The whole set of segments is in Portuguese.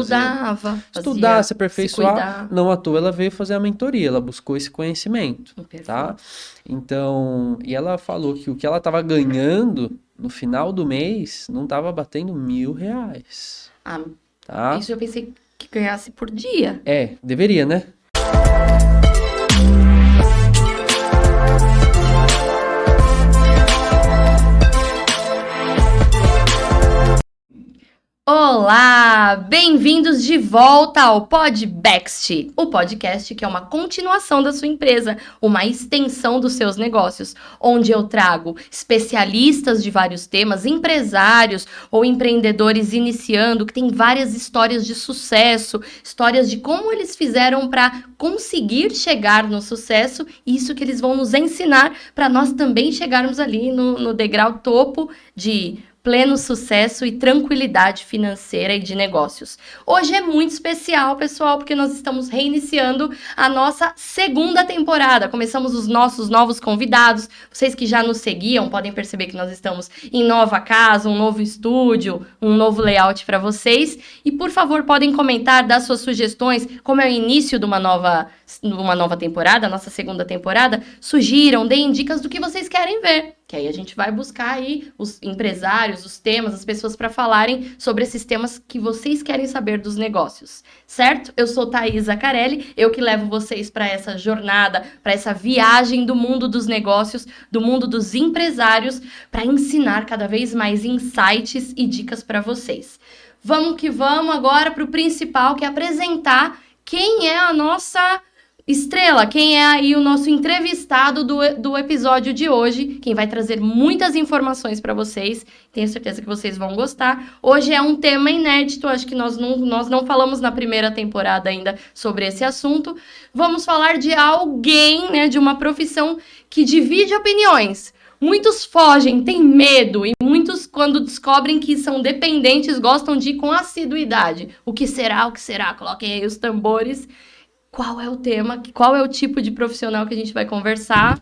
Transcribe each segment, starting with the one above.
Estudava, estudar, fazia, se se aperfeiçoar. cuidar. Não à toa ela veio fazer a mentoria, ela buscou esse conhecimento, tá? Perfeito. Então, e ela falou que o que ela estava ganhando no final do mês não estava batendo R$ 1.000, Ah, tá? isso eu pensei que ganhasse por dia. Deveria, né? Olá, bem-vindos de volta ao Podbext, o podcast que é uma continuação da sua empresa, uma extensão dos seus negócios, onde eu trago especialistas de vários temas, empresários ou empreendedores iniciando, que têm várias histórias de sucesso, histórias de como eles fizeram para conseguir chegar no sucesso, e isso que eles vão nos ensinar para nós também chegarmos ali no degrau topo de pleno sucesso e tranquilidade financeira e de negócios. Hoje é muito especial, pessoal, porque nós estamos reiniciando a nossa segunda temporada. Começamos os nossos novos convidados. Vocês que já nos seguiam podem perceber que nós estamos em nova casa, um novo estúdio, um novo layout para vocês. E, por favor, podem comentar, dar suas sugestões, como é o início de uma nova temporada, nossa segunda temporada. Sugiram, deem dicas do que vocês querem ver. Que aí a gente vai buscar aí os empresários, os temas, as pessoas para falarem sobre esses temas que vocês querem saber dos negócios, certo? Eu sou Thaís Zaccarelli, eu que levo vocês para essa jornada, para essa viagem do mundo dos negócios, do mundo dos empresários, para ensinar cada vez mais insights e dicas para vocês. Vamos que vamos agora para o principal, que é apresentar quem é a nossa estrela, quem é aí o nosso entrevistado do episódio de hoje, quem vai trazer muitas informações para vocês, tenho certeza que vocês vão gostar. Hoje é um tema inédito, acho que nós não falamos na primeira temporada ainda sobre esse assunto. Vamos falar de alguém, né, de uma profissão que divide opiniões. Muitos fogem, têm medo, e muitos, quando descobrem que são dependentes, gostam de ir com assiduidade. O que será? O que será? Coloquem aí os tambores. Qual é o tema? Qual é o tipo de profissional que a gente vai conversar?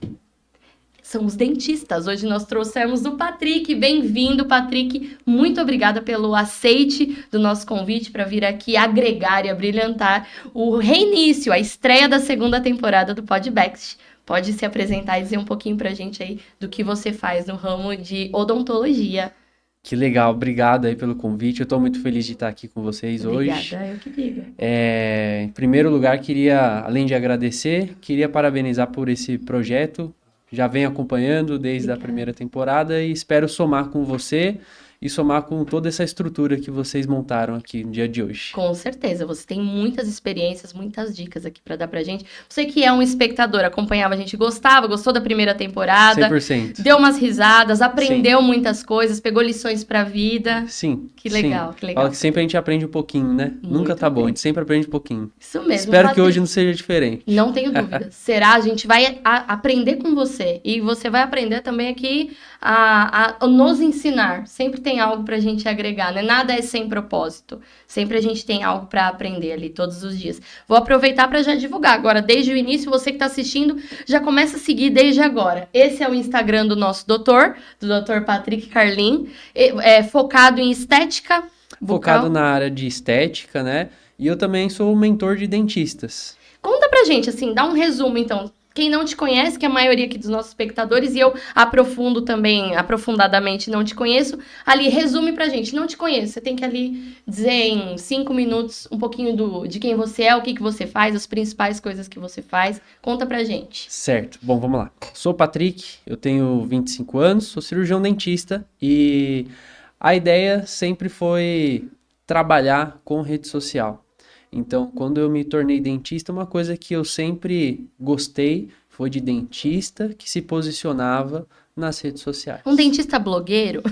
São os dentistas. Hoje nós trouxemos o Patrick. Bem-vindo, Patrick. Muito obrigada pelo aceite do nosso convite para vir aqui agregar e abrilhantar o reinício, a estreia da segunda temporada do Podbext. Pode se apresentar e dizer um pouquinho para a gente aí do que você faz no ramo de odontologia. Que legal, obrigado aí pelo convite. Eu estou muito feliz de estar aqui com vocês hoje. Obrigada, eu que digo. Em primeiro lugar, queria, além de agradecer, queria parabenizar por esse projeto. Já venho acompanhando desde a primeira temporada e espero somar com você e somar com toda essa estrutura que vocês montaram aqui no dia de hoje. Com certeza, você tem muitas experiências, muitas dicas aqui para dar pra gente. Você que é um espectador, acompanhava a gente, gostou da primeira temporada, 100%. deu umas risadas, aprendeu muitas coisas, pegou lições pra vida. Sim. Que legal, que legal. Fala que sempre a gente aprende um pouquinho, né? Nunca tá bom, a gente sempre aprende um pouquinho. Isso mesmo. Espero que hoje não seja diferente. Não tenho dúvida. Será? A gente vai aprender com você. E você vai aprender também aqui a nos ensinar. Sempre tem algo pra gente agregar, né? Nada é sem propósito. Sempre a gente tem algo pra aprender ali todos os dias. Vou aproveitar pra já divulgar. Agora, desde o início, você que tá assistindo, já começa a seguir desde agora. Esse é o Instagram do nosso doutor, do Dr. Patrick Carlin, focado em estética bucal. Focado na área de estética, né? E eu também sou mentor de dentistas. Conta pra gente, assim, dá um resumo, então. Quem não te conhece, que é a maioria aqui dos nossos espectadores, e eu aprofundo também, aprofundadamente, não te conheço, ali, resume pra gente, não te conheço, você tem que ali dizer em 5 minutos um pouquinho de quem você é, o que você faz, as principais coisas que você faz, conta pra gente. Certo, bom, vamos lá. Sou o Patrick, eu tenho 25 anos, sou cirurgião dentista e a ideia sempre foi trabalhar com rede social. Então, quando eu me tornei dentista, uma coisa que eu sempre gostei foi de dentista que se posicionava nas redes sociais. Um dentista blogueiro?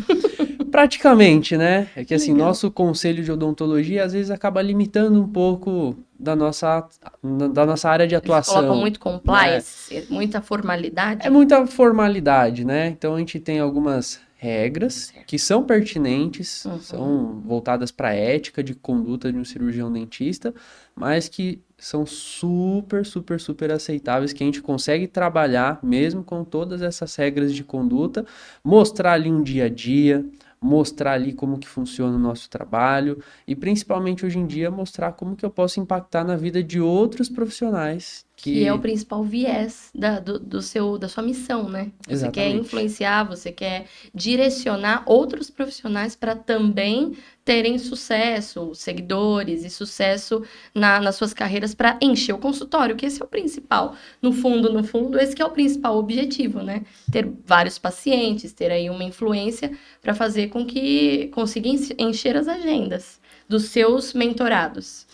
Praticamente, né? É que assim, nosso conselho de odontologia às vezes acaba limitando um pouco da nossa área de atuação. Eles colocam muito compliance, né? Muita formalidade. É muita formalidade, né? Então a gente tem algumas regras que são pertinentes, são voltadas para a ética de conduta de um cirurgião dentista, mas que são super aceitáveis, que a gente consegue trabalhar mesmo com todas essas regras de conduta, mostrar ali um dia a dia, mostrar ali como que funciona o nosso trabalho e principalmente hoje em dia mostrar como que eu posso impactar na vida de outros profissionais Que é o principal viés da sua missão, né? Você quer Exatamente. influenciar, você quer direcionar outros profissionais para também terem sucesso, seguidores e sucesso nas suas carreiras para encher o consultório, que esse é o principal. No fundo, esse que é o principal objetivo, né? Ter vários pacientes, ter aí uma influência para fazer com que consiga encher as agendas dos seus mentorados.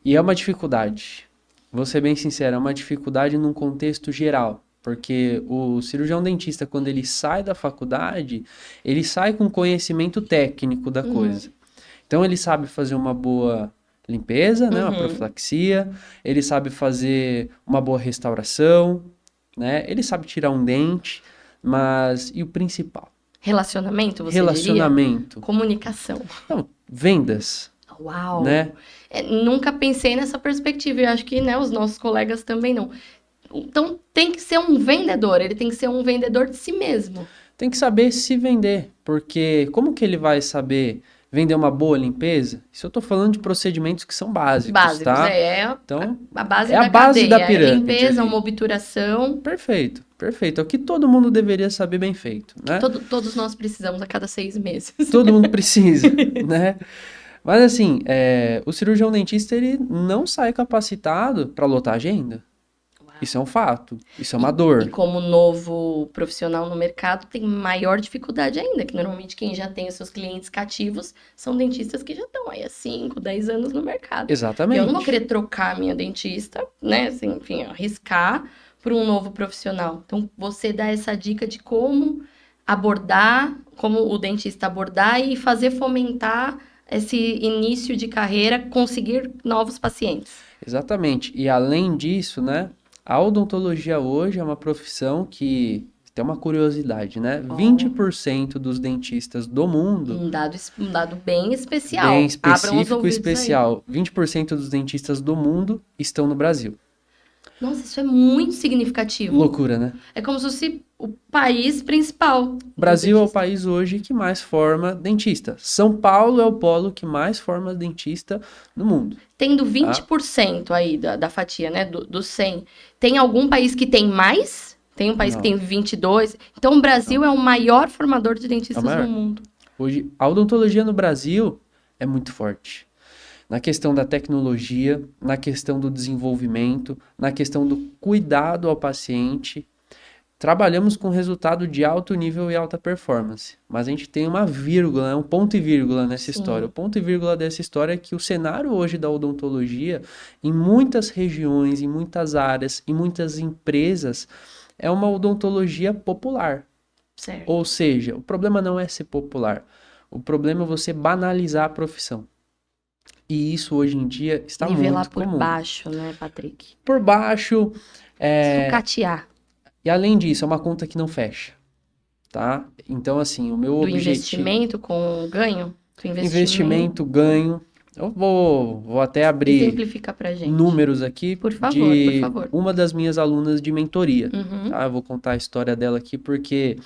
E é uma dificuldade. Vou ser bem sincero, é uma dificuldade num contexto geral. Porque o cirurgião dentista, quando ele sai da faculdade, ele sai com conhecimento técnico da coisa. Então, ele sabe fazer uma boa limpeza, né? Uma profilaxia, ele sabe fazer uma boa restauração, né? Ele sabe tirar um dente, mas e o principal? Relacionamento, você Relacionamento. diria? Comunicação. Não, vendas. Uau! Né? Nunca pensei nessa perspectiva. Eu acho que, né, os nossos colegas também não. Então, tem que ser um vendedor. Ele tem que ser um vendedor de si mesmo. Tem que saber se vender. Porque como que ele vai saber vender uma boa limpeza? Isso eu tô falando de procedimentos que são básicos, tá? Então, a base é da a base cadeia. da pirâmide. Limpeza, uma obturação. Perfeito, perfeito. É o que todo mundo deveria saber bem feito, né? Todos nós precisamos a cada 6 meses. Todo mundo precisa, né? Mas assim, o cirurgião dentista, ele não sai capacitado para lotar agenda. Uau. Isso é um fato, isso é uma dor. E como novo profissional no mercado, tem maior dificuldade ainda, que normalmente quem já tem os seus clientes cativos são dentistas que já estão aí há 5, 10 anos no mercado. Exatamente. E eu não vou querer trocar a minha dentista, né, assim, enfim, arriscar para um novo profissional. Então, você dá essa dica de como abordar, como o dentista abordar e fazer fomentar esse início de carreira, conseguir novos pacientes. Exatamente. E além disso, né, a odontologia hoje é uma profissão que tem uma curiosidade, né? 20% dos dentistas do mundo... Um dado bem especial. Bem específico e especial. Aí. 20% dos dentistas do mundo estão no Brasil. Nossa, isso é muito significativo. Loucura, né? É como se fosse o país principal. O Brasil é o país hoje que mais forma dentista. São Paulo é o polo que mais forma dentista no mundo. Tendo 20% aí da fatia, né, do 100. Tem algum país que tem mais? Tem um país que tem 22? Então, o Brasil é o maior formador de dentistas no mundo. Hoje, a odontologia no Brasil é muito forte. Na questão da tecnologia, na questão do desenvolvimento, na questão do cuidado ao paciente. Trabalhamos com resultado de alto nível e alta performance, mas a gente tem uma vírgula, um ponto e vírgula nessa história. O ponto e vírgula dessa história é que o cenário hoje da odontologia, em muitas regiões, em muitas áreas, em muitas empresas, é uma odontologia popular. Certo. Ou seja, o problema não é ser popular, o problema é você banalizar a profissão. E isso hoje em dia está nivelar muito comum. Por baixo, né, Patrick? Por baixo. Sucatear. E além disso, é uma conta que não fecha, tá? Então, assim, o meu objetivo... investimento com ganho? Investimento, ganho. Eu vou até abrir exemplificar pra gente. Números aqui por favor. Uma das minhas alunas de mentoria. Tá? Eu vou contar a história dela aqui porque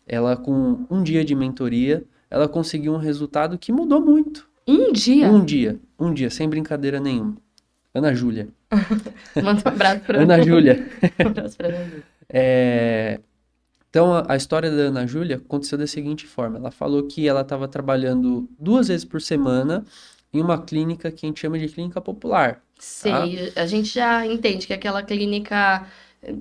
ela, com um dia de mentoria, ela conseguiu um resultado que mudou muito. Um dia? Um dia, sem brincadeira nenhuma. Ana Júlia. Manda um abraço pra Ana Júlia. Um abraço pra Ana Júlia. Então, a história da Ana Júlia aconteceu da seguinte forma. Ela falou que ela estava trabalhando 2 vezes por semana em uma clínica que a gente chama de clínica popular. Sei, tá? A gente já entende que é aquela clínica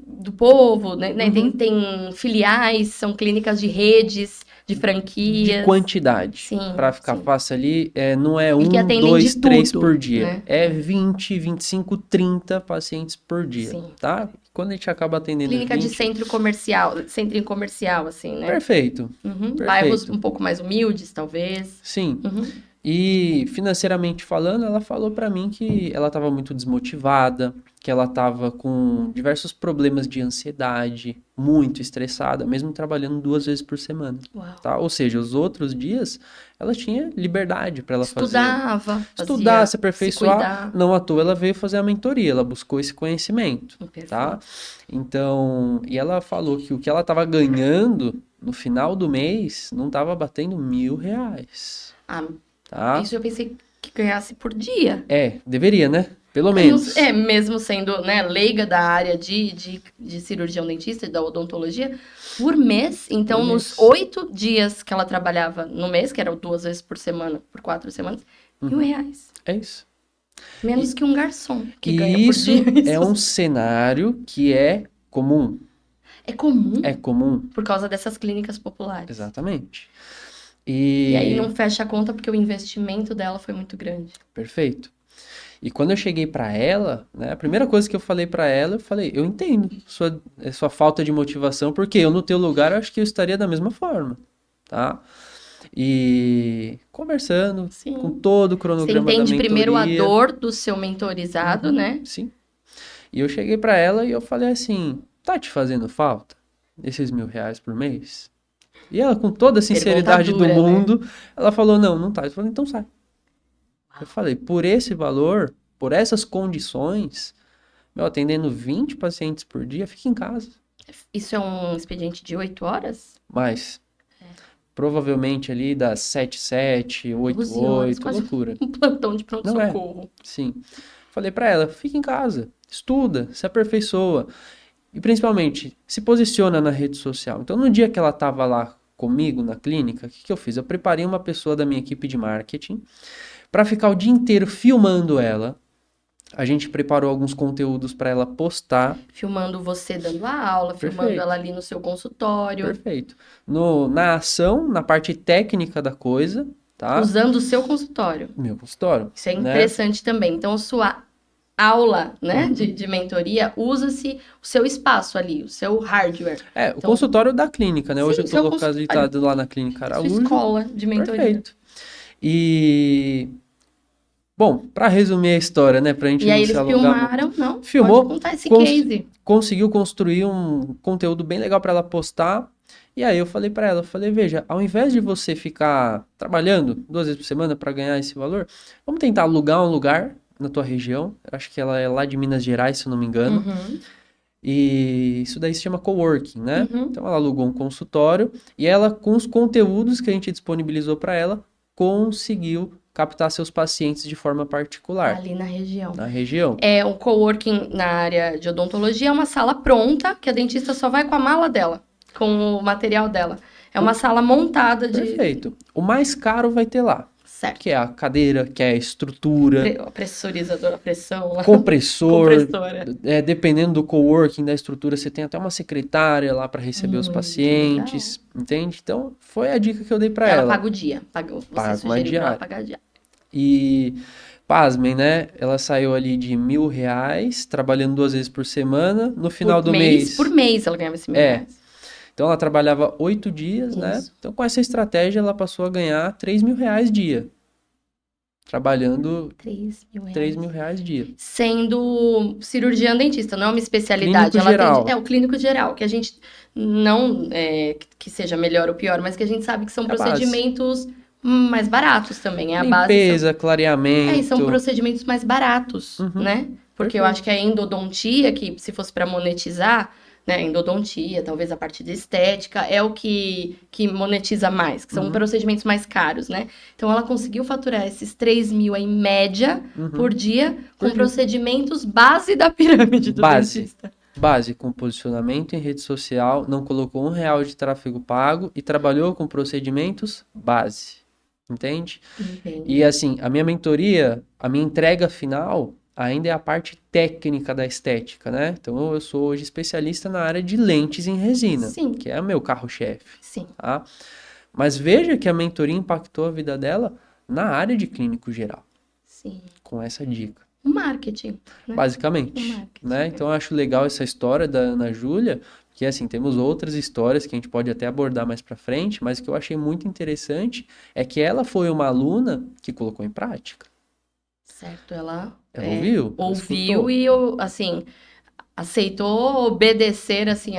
do povo, né? Uhum. Tem filiais, são clínicas de redes, de franquias. De quantidade. Sim. Para ficar fácil ali, não é 1, 2, 3 tudo, por dia. Né? É 20, 25, 30 pacientes por dia. Sim. Tá? Quando a gente acaba atendendo clínica 20... de centro comercial, assim, né? Perfeito. Uhum. Bairros um pouco mais humildes, talvez. Sim. Uhum. E financeiramente falando, ela falou para mim que ela estava muito desmotivada, que ela estava com diversos problemas de ansiedade, muito estressada, mesmo trabalhando 2 vezes por semana. Uau. Tá? Ou seja, os outros dias ela tinha liberdade para ela estudar, se aperfeiçoar. Não à toa ela veio fazer a mentoria, ela buscou esse conhecimento. Tá? Então, e ela falou que o que ela estava ganhando no final do mês, não estava batendo R$ 1.000, Ah, tá? isso eu pensei que ganhasse por dia. Deveria, né? Pelo Eu não menos. sei, mesmo sendo, né, leiga da área de cirurgião dentista e da odontologia, por mês. Então, Por nos mês. 8 dias que ela trabalhava no mês, que eram 2 vezes por semana, por 4 semanas, R$ 1.000. É isso. Menos E, que um garçom que ganha e por dia. isso é um cenário que é comum. É comum É comum, por causa dessas clínicas populares. exatamente. E aí E não fecha a conta porque o investimento dela foi muito grande. perfeito. E quando eu cheguei pra ela, né, a primeira coisa que eu falei pra ela, eu falei, eu entendo sua falta de motivação, porque eu no teu lugar eu acho que eu estaria da mesma forma, tá? E conversando com Sim. todo o Você cronograma da entende primeiro a mentoria, dor do seu mentorizado, né? sim. E eu cheguei pra ela e eu falei assim, tá te fazendo falta esses R$ 1.000 por mês? E ela, com toda a Pergunta sinceridade do dura, né? mundo, ela falou, não, não tá. Eu falei, então sai. Eu falei, por esse valor, por essas condições, meu, atendendo 20 pacientes por dia, fica em casa. Isso é um expediente de 8 horas? Mas, provavelmente ali das 7, 8, 12 horas, 8, quase loucura. um plantão de Não é? pronto-socorro. Sim. Falei pra ela, fica em casa, estuda, se aperfeiçoa. E principalmente, se posiciona na rede social. Então, no dia que ela tava lá comigo na clínica, o que que eu fiz? Eu preparei uma pessoa da minha equipe de marketing para ficar o dia inteiro filmando ela. A gente preparou alguns conteúdos para ela postar. Filmando você dando a aula, filmando ela Perfeito, ali no seu consultório, perfeito. Na ação, na parte técnica da coisa, tá? usando o seu consultório. Meu consultório, Isso é né? interessante também. Então, sua aula, né, de mentoria, usa-se o seu espaço ali, o seu hardware. O Então, consultório da clínica, né? Hoje sim, eu tô seu consultório, localizado lá na Clínica sua Araújo. escola de mentoria. Perfeito. E, bom, para resumir a história, né? Pra gente E aí não se eles alongar muito. filmaram, não, pode Filmou, contar esse cons- case. conseguiu construir um conteúdo bem legal para ela postar. E aí eu falei para ela, eu falei, veja, ao invés de você ficar trabalhando 2 vezes por semana para ganhar esse valor, vamos tentar alugar um lugar na tua região. Eu acho que ela é lá de Minas Gerais, se eu não me engano. Uhum, E isso daí se chama coworking, né? uhum. Então ela alugou um consultório e ela, com os conteúdos que a gente disponibilizou para ela, conseguiu captar seus pacientes de forma particular Ali na região. na região. É, o coworking na área de odontologia é uma sala pronta que a dentista só vai com a mala dela, com o material dela. É uma sala montada de. Perfeito. O mais caro vai ter lá, Certo. que é a cadeira, que é a estrutura, Pressurizador, a pressão lá. compressor. Compressora. Dependendo do coworking, da estrutura, você tem até uma secretária lá para receber os Muito pacientes, entende? Então, foi a dica que eu dei para Ela ela. paga o dia. Você Paga uma sugeriu pra ela diária. pagar dia. E, pasmem, né? Ela saiu ali de R$ 1.000, trabalhando 2 vezes por semana. No final do mês. Por mês ela ganhava esse É. R$ 1.000. Então, ela trabalhava 8 dias, né? Isso. Então, com essa estratégia, ela passou a ganhar R$ 3.000 dia. Trabalhando R$ 3.000. R$ 3.000 dia. Sendo cirurgiã dentista, não é uma especialidade. Clínico Ela geral. atende, o clínico geral, que a gente não que seja melhor ou pior, mas que a gente sabe que são É a base. procedimentos mais baratos também. É a base. Limpeza, E clareamento. são procedimentos mais baratos, né? Porque eu Perfeito. acho que a endodontia, que se fosse para monetizar, né, endodontia, talvez a parte de estética, é o que monetiza mais, que são procedimentos mais caros, né? Então ela conseguiu faturar esses 3.000 em média por dia com procedimentos base da pirâmide do dentista. Base com posicionamento em rede social, não colocou R$ 1 de tráfego pago e trabalhou com procedimentos base. Entende? Entendi. E assim, a minha mentoria, a minha entrega final ainda é a parte técnica da estética, né? Então eu sou hoje especialista na área de lentes em resina, Sim. que é o meu carro-chefe, Sim. tá? Mas veja que a mentoria impactou a vida dela na área de clínico geral, Sim. com essa dica. O marketing, né? Basicamente, O marketing, né? Então eu acho legal essa história da Ana Júlia, porque assim, temos outras histórias que a gente pode até abordar mais pra frente, mas o que eu achei muito interessante é que ela foi uma aluna que colocou em prática. Certo, ela Ouviu? Ela ouviu escutou. e, assim, aceitou obedecer, assim,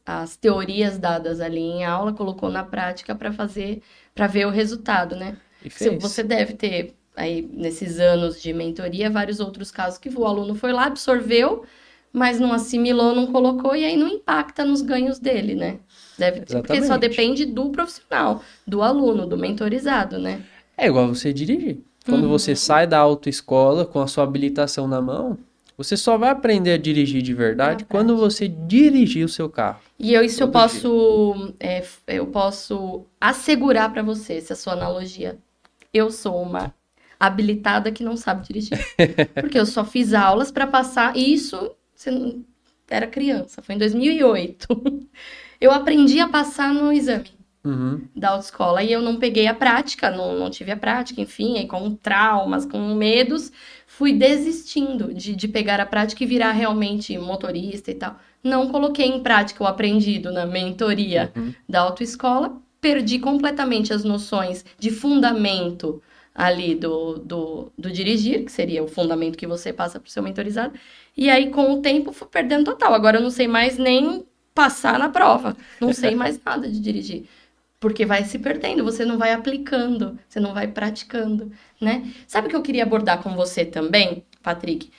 as teorias dadas ali em aula, colocou na prática para ver o resultado, né? E fez. Você deve ter, aí, nesses anos de mentoria, vários outros casos que o aluno foi lá, absorveu, mas não assimilou, não colocou, e aí não impacta nos ganhos dele, né? Porque só Exatamente. depende do profissional, do aluno, do mentorizado, né? É igual você dirigir. Quando você Uhum. sai da autoescola com a sua habilitação na mão, você só vai aprender a dirigir de Na verdade quando prática. você dirigir o seu carro. Isso Todo dia. eu posso assegurar para você, essa sua analogia. Eu sou uma habilitada que não sabe dirigir. Porque eu só fiz aulas para passar, e isso você era criança, foi em 2008. Eu aprendi a passar no exame Uhum, da autoescola e eu não peguei a prática, não tive a prática, enfim, aí com traumas, com medos, fui desistindo de pegar a prática e virar realmente motorista e tal. Não coloquei em prática o aprendido na mentoria uhum, da autoescola, perdi completamente as noções de fundamento ali do dirigir, que seria o fundamento que você passa para o seu mentorizado, e aí com o tempo fui perdendo total. Agora eu não sei mais nem passar na prova, não sei mais nada de dirigir. Porque vai se perdendo, você não vai aplicando, você não vai praticando, né? Sabe o que eu queria abordar com você também, Patrick?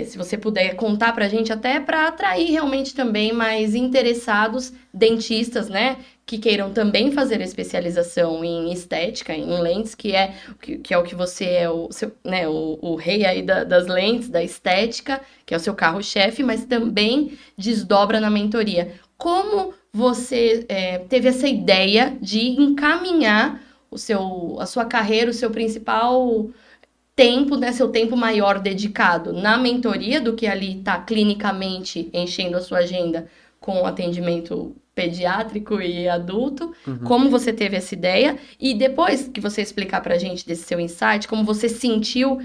Se você puder contar pra gente, até para atrair realmente também mais interessados, dentistas, né? Que queiram também fazer especialização em estética, em lentes, que é o que você é, né, o rei aí das lentes, da estética, que é o seu carro-chefe, mas também desdobra na mentoria. Como você teve essa ideia de encaminhar a sua carreira, o seu principal tempo, né, seu tempo maior dedicado na mentoria do que ali tá clinicamente enchendo a sua agenda com atendimento pediátrico e adulto, uhum. como você teve essa ideia e depois que você explicar pra gente desse seu insight, como você sentiu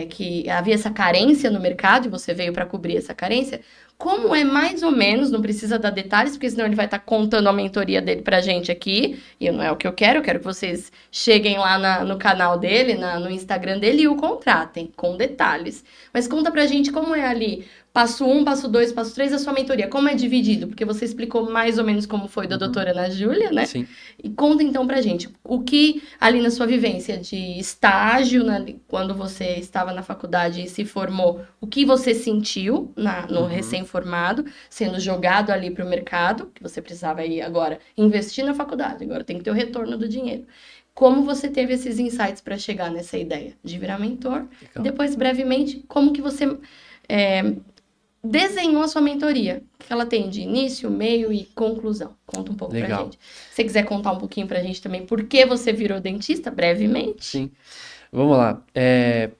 que havia essa carência no mercado e você veio para cobrir essa carência, como é mais ou menos, não precisa dar detalhes, porque senão ele vai estar contando a mentoria dele pra gente aqui, e não é o que eu quero que vocês cheguem lá no canal dele, no Instagram dele e o contratem, com detalhes. Mas conta pra gente como é ali, passo 1, passo 2, passo 3, a sua mentoria, como é dividido, porque você explicou mais ou menos como foi da Uhum. doutora Ana Júlia, né? Sim. E conta então pra gente, o que ali na sua vivência de estágio, quando você estava na faculdade e se formou, o que você sentiu no Uhum. recém-formado, sendo jogado ali para o mercado, que você precisava aí agora investir na faculdade, agora tem que ter o retorno do dinheiro. Como você teve esses insights para chegar nessa ideia de virar mentor? E Legal. depois, brevemente, como que você desenhou a sua mentoria? O que ela tem de início, meio e conclusão? Conta um pouco pra Legal. gente. Se você quiser contar um pouquinho pra gente também por que você virou dentista, brevemente. Sim. Vamos lá.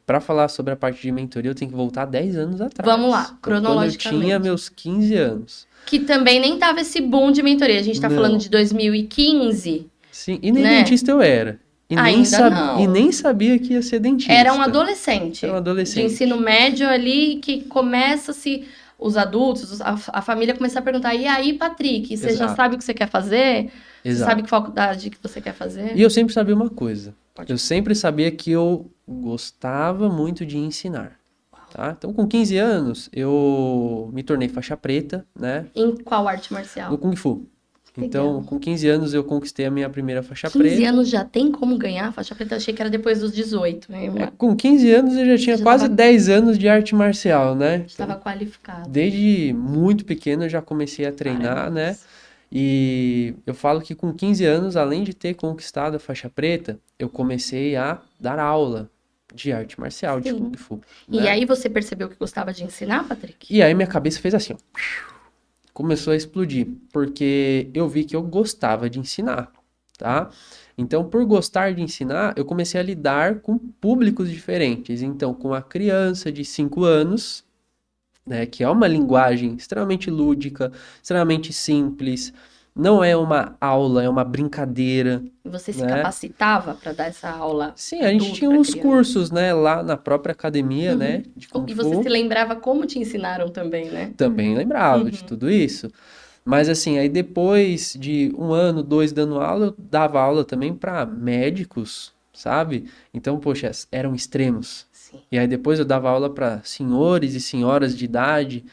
Para falar sobre a parte de mentoria, eu tenho que voltar 10 anos Vamos atrás. lá, Então, quando eu tinha cronologicamente. meus 15 anos. Que também nem tava esse boom de mentoria. A gente tá falando Não. de 2015, Sim, e nem né? dentista eu era. Ainda E não. nem sabia que ia ser Era um dentista. Era um adolescente de ensino adolescente. médio ali que começa-se os adultos, a família começar a perguntar: e aí, Patrick, você já sabe o Exato. que você quer fazer? Você sabe que Exato. faculdade que você quer E fazer? eu sempre sabia uma coisa. Pode Eu contar. sempre sabia que eu gostava muito de ensinar, tá? Então, com 15 anos, eu me tornei faixa preta, né, Em qual arte no marcial? Kung Fu. Então, Legal. com 15 anos, eu conquistei a minha primeira faixa 15 preta. anos já tem como ganhar faixa preta? Achei que era depois dos 18, né? Com 15 anos, eu já Você tinha já quase estava 10 anos de arte marcial, né? Então, qualificado. desde muito pequeno, eu já comecei a treinar, né? Parabéns. E eu falo que com 15 anos, além de ter conquistado a faixa preta, eu comecei a dar aula de arte marcial, de Kung Sim. Fu, E né? aí você percebeu que gostava de ensinar, Patrick? E aí minha cabeça fez assim, ó, começou a explodir, porque eu vi que eu gostava de ensinar, tá? Então, por gostar de ensinar, eu comecei a lidar com públicos diferentes. Então, com a criança de 5 anos, né, que é uma linguagem extremamente lúdica, extremamente simples, não é uma aula, é uma brincadeira, E você se né? capacitava para dar essa aula Sim, a gente adulto tinha para uns criança? cursos, né, lá na própria academia, né, Uhum. de Kung E você se Fu. lembrava como te ensinaram também, né? Também lembrava de Uhum. tudo isso. Mas assim, aí depois de um ano, dois dando aula, eu dava aula também para médicos, sabe? Então, poxa, eram extremos. Sim. E aí depois eu dava aula para senhores e senhoras de idade.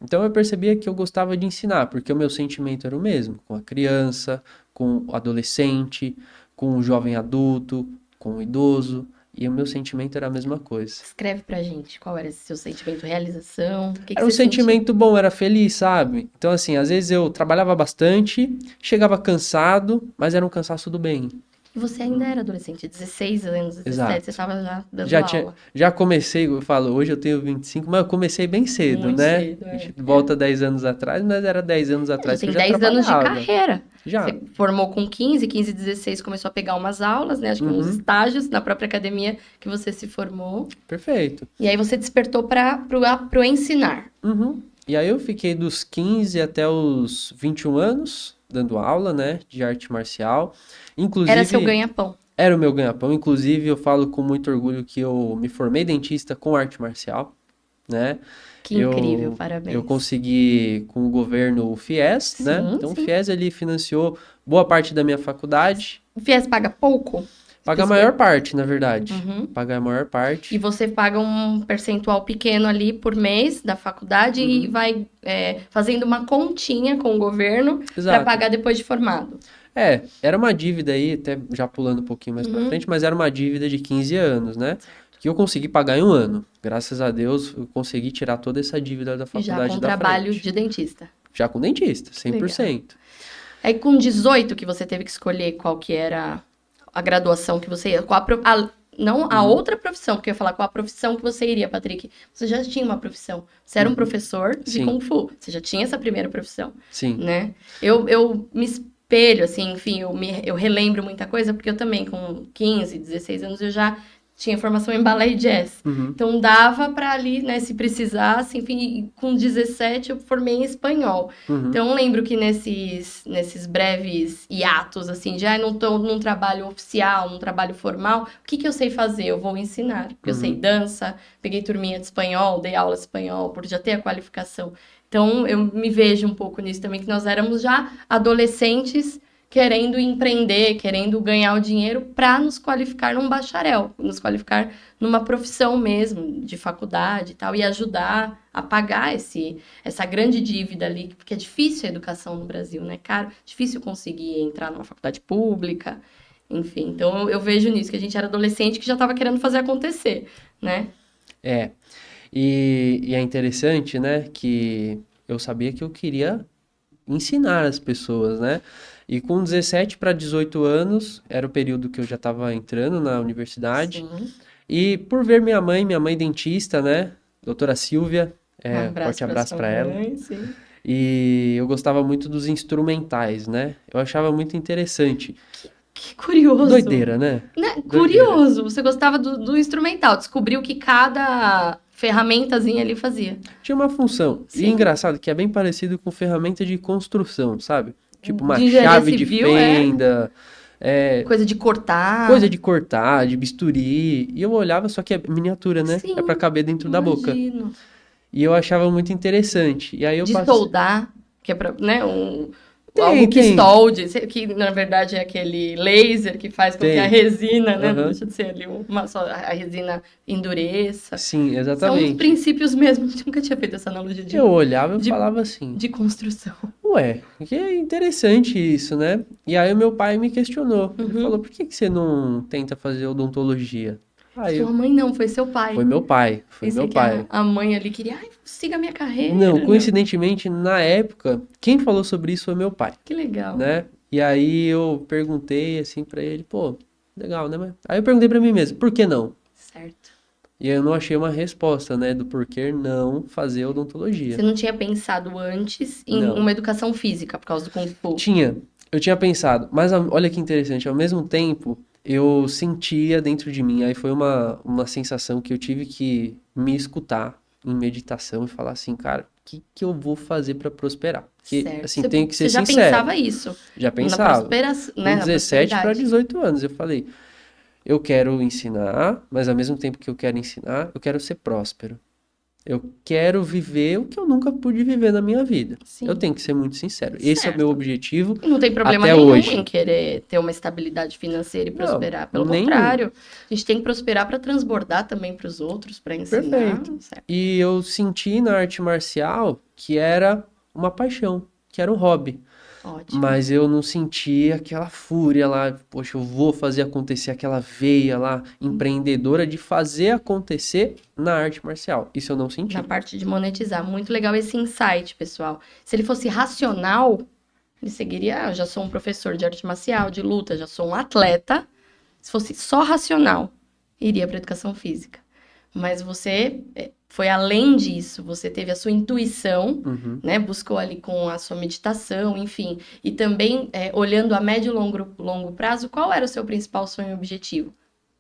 Então eu percebia que eu gostava de ensinar, porque o meu sentimento era o mesmo, com a criança, com o adolescente, com o jovem adulto, com o idoso. E o meu sentimento era a mesma coisa. Escreve pra gente qual era esse seu sentimento, realização, o que Era um você sentia? sentimento bom, era feliz, sabe? Então, assim, às vezes eu trabalhava bastante, chegava cansado, mas era um cansaço do bem. E você ainda era adolescente, 16 anos, 17, você Exato. estava já dando aula. Já comecei, eu falo, hoje eu tenho 25, mas eu comecei bem cedo, Muito né? cedo, A gente é. volta 10 anos atrás, mas era 10 anos Já atrás que tem eu já 10 anos de trabalhava. carreira. Já. Você formou com 15, 16 começou a pegar umas aulas, né? Acho que uns Uhum, estágios na própria academia que você se formou. perfeito. E aí você despertou para pro ensinar. Uhum. E aí eu fiquei dos 15 até os 21 anos, dando aula, né, de arte marcial. Era seu Inclusive, ganha-pão. era o meu ganha-pão. Inclusive, eu falo com muito orgulho que eu me formei dentista com arte marcial, né? Que incrível, Eu parabéns. consegui com o governo o FIES, né? Sim, Então, o sim. FIES ele financiou boa parte da minha faculdade, O FIES paga pouco? paga a maior parte, na verdade. Uhum. Paga a maior E parte. você paga um percentual pequeno ali por mês da faculdade e Uhum. vai fazendo uma continha com o governo para Exato. pagar depois de formado. É, era uma dívida aí, até já pulando um pouquinho mais pra Uhum. frente, mas era uma dívida de 15 anos, né? Certo. Que eu consegui pagar em um ano. Graças a Deus, eu consegui tirar toda essa dívida da Já com faculdade da trabalho frente. de dentista. Já com dentista, Que legal. 100%. Aí com 18 que você teve que escolher qual que era a graduação que você ia, não a Uhum, outra profissão, porque eu ia falar qual a profissão que você iria, Patrick. Você já tinha uma profissão. Você era um uhum. professor de Sim, Kung Fu. Você já tinha essa primeira profissão, sim. né? Eu me espelho, assim, enfim, eu relembro muita coisa, porque eu também, com 15, 16 anos, eu já tinha formação em balé e jazz. Uhum, Então dava para ali, né, se precisasse, enfim, e com 17 eu formei em espanhol. uhum, Então, eu lembro que nesses breves hiatos, assim, de não estou num trabalho oficial, num trabalho formal, o que eu sei fazer? Eu vou ensinar. Porque eu sei uhum, dança, peguei turminha de espanhol, dei aula de espanhol, por já ter a qualificação. Então, eu me vejo um pouco nisso também, que nós éramos já adolescentes querendo empreender, querendo ganhar o dinheiro para nos qualificar num bacharel, nos qualificar numa profissão mesmo, de faculdade e tal, e ajudar a pagar essa grande dívida ali, porque é difícil a educação no Brasil, né, caro? Difícil conseguir entrar numa faculdade pública, enfim. Então eu vejo nisso, que a gente era adolescente que já estava querendo fazer acontecer, né? é. E é interessante, né, que eu sabia que eu queria ensinar as pessoas, né? E com 17 para 18 anos, era o período que eu já estava entrando na universidade. Sim. E por ver minha mãe dentista, né? Doutora Silvia, Um abraço forte para abraço sua para ela. mãe, sim. E eu gostava muito dos instrumentais, né? Eu achava muito interessante. Que curioso. Doideira, né? Né? Doideira. Curioso, você gostava do instrumental, descobriu que cada ferramentazinha ali fazia. Tinha uma função. E Sim. engraçado que é bem parecido com ferramenta de construção, sabe? Tipo uma De engenharia chave de civil é fenda, é, coisa de coisa cortar. de cortar, de bisturi. E eu olhava, só que é miniatura, né? É pra Sim, caber dentro da boca. imagino. E eu achava muito interessante. E aí eu De passei. soldar, que é pra, né, algo Tem, que tem, solde, que na verdade é aquele laser que faz com que a tem. resina, né, não Aham. deixa de ser ali só a resina endureça. Sim, São os exatamente. princípios mesmo. Nunca tinha feito essa analogia Eu olhava e de, falava assim, de construção. ué, que é interessante isso, né? E aí o meu pai me questionou. Ele falou, Uhum. por que que você não tenta fazer odontologia? Aí Sua mãe não, foi seu pai. foi meu pai, foi meu Pensei que a, pai. a mãe ali queria, ai, siga a minha Não, carreira. Não. coincidentemente, na época, quem falou sobre isso foi meu pai, Que legal. né? E aí eu perguntei assim pra ele, pô, legal, né? Aí eu perguntei pra mim mesmo, por que não? Certo. E aí eu não achei uma resposta, né, do porquê não fazer Você odontologia. não tinha pensado antes em Não. uma educação física por causa do Kung Fu? Tinha, eu tinha pensado, mas olha que interessante, ao mesmo tempo eu sentia dentro de mim, aí foi uma sensação que eu tive que me escutar em meditação e falar assim, cara, o que que eu vou fazer para prosperar? Porque, Certo. assim, tenho que ser Você já sincero, pensava isso, já na pensava. né, Com na 17 para prosperidade. 18 anos, eu falei, eu quero ensinar, mas ao mesmo tempo que eu quero ensinar, eu quero ser próspero. Eu quero viver o que eu nunca pude viver na minha vida. Eu Sim, tenho que ser muito sincero. Esse é o meu certo. objetivo E não tem problema até nenhum em hoje. querer ter uma estabilidade financeira e Não, prosperar. Pelo nenhum. contrário, a gente tem que prosperar para transbordar também para os outros, para ensinar. Perfeito. Certo. E eu senti na arte marcial que era uma paixão, que era um hobby. Ótimo. Mas eu não senti aquela fúria lá, poxa, eu vou fazer acontecer, aquela veia lá, empreendedora de fazer acontecer na arte marcial. Isso eu não senti. Na parte de monetizar. Muito legal esse insight, pessoal. Se ele fosse racional, ele seguiria, eu já sou um professor de arte marcial, de luta, já sou um atleta. Se fosse só racional, iria para educação física. Mas você foi além disso, você teve a sua intuição, né? Buscou ali com a sua meditação, enfim. E também, olhando a médio e longo prazo, qual era o seu principal sonho e objetivo?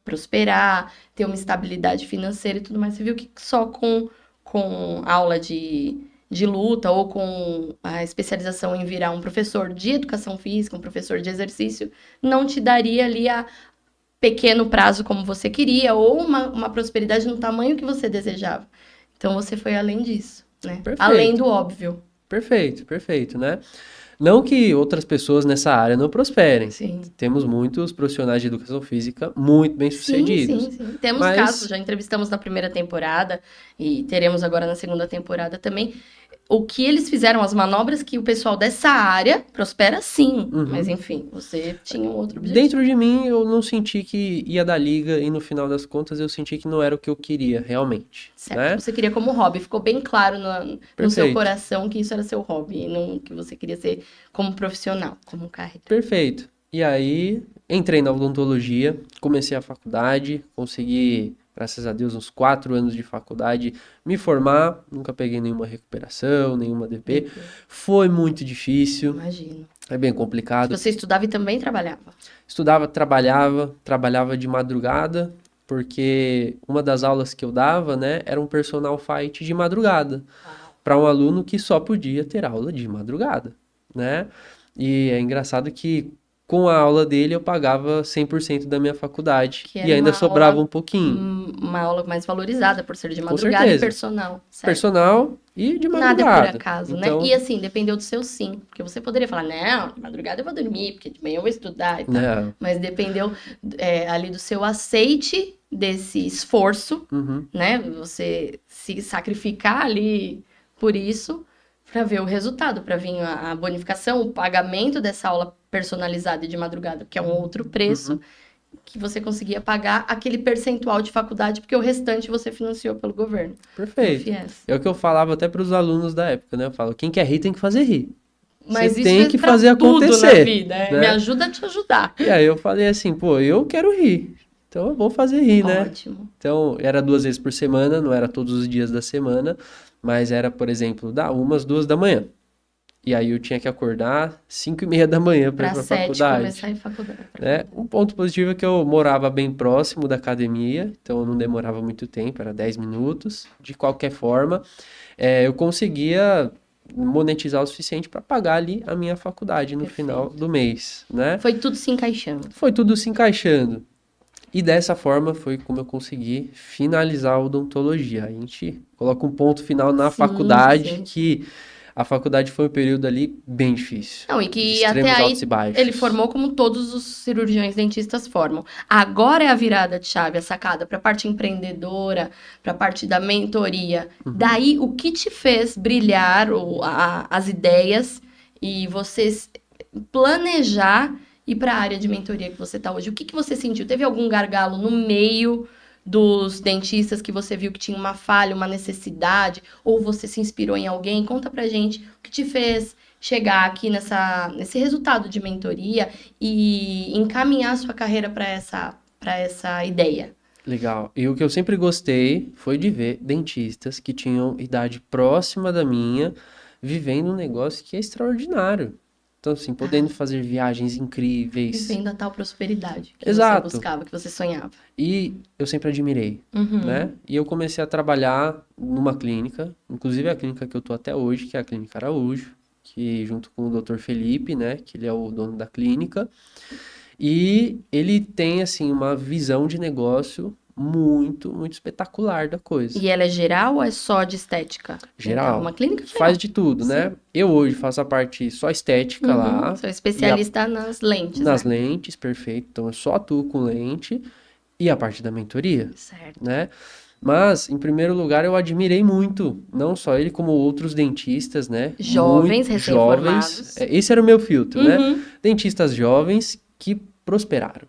Prosperar, ter uma estabilidade financeira e tudo mais. Você viu que só com aula de luta ou com a especialização em virar um professor de educação física, um professor de exercício, não te daria ali a pequeno prazo como você queria, ou uma prosperidade no tamanho que você desejava. Então, você foi além disso, né? Perfeito. Além do óbvio. Perfeito, né? Não que outras pessoas nessa área não prosperem. Sim. Temos muitos profissionais de educação física muito bem-sucedidos. Sim. Temos casos, já entrevistamos na primeira temporada e teremos agora na segunda temporada também. O que eles fizeram, as manobras que o pessoal dessa área prospera, sim. Mas, enfim, você tinha um outro objetivo. Dentro de mim, eu não senti que ia dar liga e, no final das contas, eu senti que não era o que eu queria, realmente. Certo, né? você queria como hobby. Ficou bem claro no seu coração que isso era seu hobby e não que você queria ser como profissional, como carreira. Perfeito. E aí, entrei na odontologia, comecei a faculdade, consegui, graças a Deus, uns 4 anos de faculdade, me formar, nunca peguei nenhuma recuperação, nenhuma DP. Foi muito difícil. Imagino. É bem complicado. Você estudava e também trabalhava? Estudava, trabalhava de madrugada, porque uma das aulas que eu dava, né, era um personal fight de madrugada, para um aluno que só podia ter aula de madrugada, né? E é engraçado que com a aula dele eu pagava 100% da minha faculdade e ainda sobrava um pouquinho. Uma aula mais valorizada por ser de Com madrugada certeza. e personal. Certo? Personal e de madrugada. Nada é por acaso, então, né? E assim, dependeu do seu sim. Porque você poderia falar, não, de madrugada eu vou dormir, porque de manhã eu vou estudar e tal. Não. Mas dependeu ali do seu aceite desse esforço, né? Você se sacrificar ali por isso, para ver o resultado, para vir a bonificação, o pagamento dessa aula personalizada e de madrugada, que é um outro preço, que você conseguia pagar aquele percentual de faculdade, porque o restante você financiou pelo governo. Perfeito. É o que eu falava até para os alunos da época, né? Eu falo, quem quer rir tem que fazer rir. Mas você isso tem é que pra fazer tudo acontecer, na vida, né? Me ajuda a te ajudar. E aí eu falei assim, pô, eu quero rir. Então eu vou fazer rir, né? Ótimo. Então era 2 vezes por semana, não era todos os dias da semana, mas era, por exemplo, umas 2 da manhã. E aí eu tinha que acordar 5:30 da manhã para ir para a faculdade. Começar a ir faculdade. Né? Um ponto positivo é que eu morava bem próximo da academia, então eu não demorava muito tempo, era 10 minutos. De qualquer forma, eu conseguia monetizar o suficiente para pagar ali a minha faculdade no final do mês, né? Foi tudo se encaixando. Foi tudo se encaixando. E dessa forma foi como eu consegui finalizar a odontologia. A gente coloca um ponto final na faculdade, que a faculdade foi um período ali bem difícil. Não, e que até aí ele formou como todos os cirurgiões dentistas formam. Agora é a virada de chave, a sacada para a parte empreendedora, para a parte da mentoria. Daí, o que te fez brilhar as ideias e você planejar ir para a área de mentoria que você está hoje? O que você sentiu? Teve algum gargalo no meio dos dentistas que você viu que tinha uma falha, uma necessidade, ou você se inspirou em alguém? Conta pra gente o que te fez chegar aqui nesse resultado de mentoria e encaminhar a sua carreira para essa ideia. Legal. E o que eu sempre gostei foi de ver dentistas que tinham idade próxima da minha, vivendo um negócio que é extraordinário. Então, assim, podendo fazer viagens incríveis. Vivendo a tal prosperidade que Exato. você buscava, que você sonhava. E eu sempre admirei, né? E eu comecei a trabalhar numa clínica, inclusive a clínica que eu tô até hoje, que é a Clínica Araújo, que junto com o Dr. Felipe, né, que ele é o dono da clínica. E ele tem, assim, uma visão de negócio muito, muito espetacular da coisa. E ela é geral ou é só de estética? Geral. Então, uma clínica geral. Faz de tudo, né? Eu hoje faço a parte só estética lá. Sou especialista nas lentes, Nas lentes, perfeito. Então, eu só atuo com lente. E a parte da mentoria, certo, né? Mas, em primeiro lugar, eu admirei muito, não só ele, como outros dentistas, né? Jovens, Muito jovens. recém-formados. Esse era o meu filtro, né? Uhum. Dentistas jovens que prosperaram,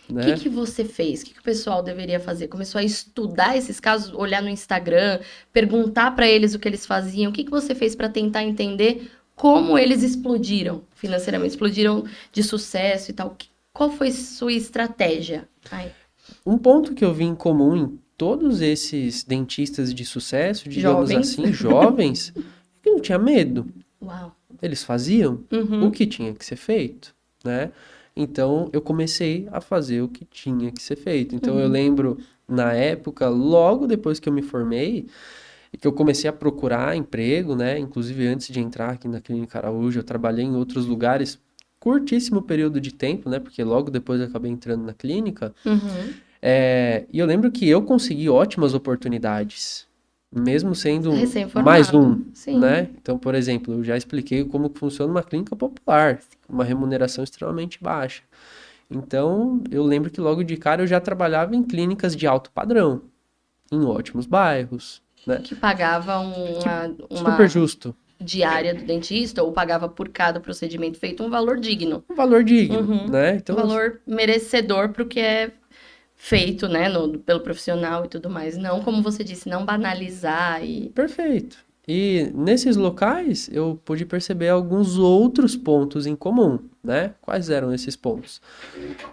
O né? que você fez? O que o pessoal deveria fazer? Começou a estudar esses casos, olhar no Instagram, perguntar para eles o que eles faziam. O que você fez para tentar entender como eles explodiram financeiramente, explodiram de sucesso e tal? Qual foi sua estratégia? Ai, Um ponto que eu vi em comum em todos esses dentistas de sucesso, digamos jovens. assim, jovens, é que não tinha medo. Uau. Eles faziam o Uhum. que tinha que ser feito, né? Então eu comecei a fazer o que tinha que ser feito. Então eu lembro na época, logo depois que eu me formei, e que eu comecei a procurar emprego, né? Inclusive antes de entrar aqui na Clínica Araújo, eu trabalhei em outros lugares, curtíssimo período de tempo, né? Porque logo depois eu acabei entrando na clínica. Uhum. E eu lembro que eu consegui ótimas oportunidades, mesmo sendo mais Recém-formado. um, Sim. né? Então, por exemplo, eu já expliquei como que funciona uma clínica popular, uma remuneração extremamente baixa. Então, eu lembro que logo de cara eu já trabalhava em clínicas de alto padrão, em ótimos bairros, né? Que pagava Que super uma justo, diária do dentista ou pagava por cada procedimento feito um valor digno. um valor digno, Uhum. né? Um Então, valor merecedor pro que é feito, né, pelo profissional e tudo mais. Não, como você disse, não banalizar e... perfeito. E nesses locais eu pude perceber alguns outros pontos em comum, né? Quais eram esses pontos?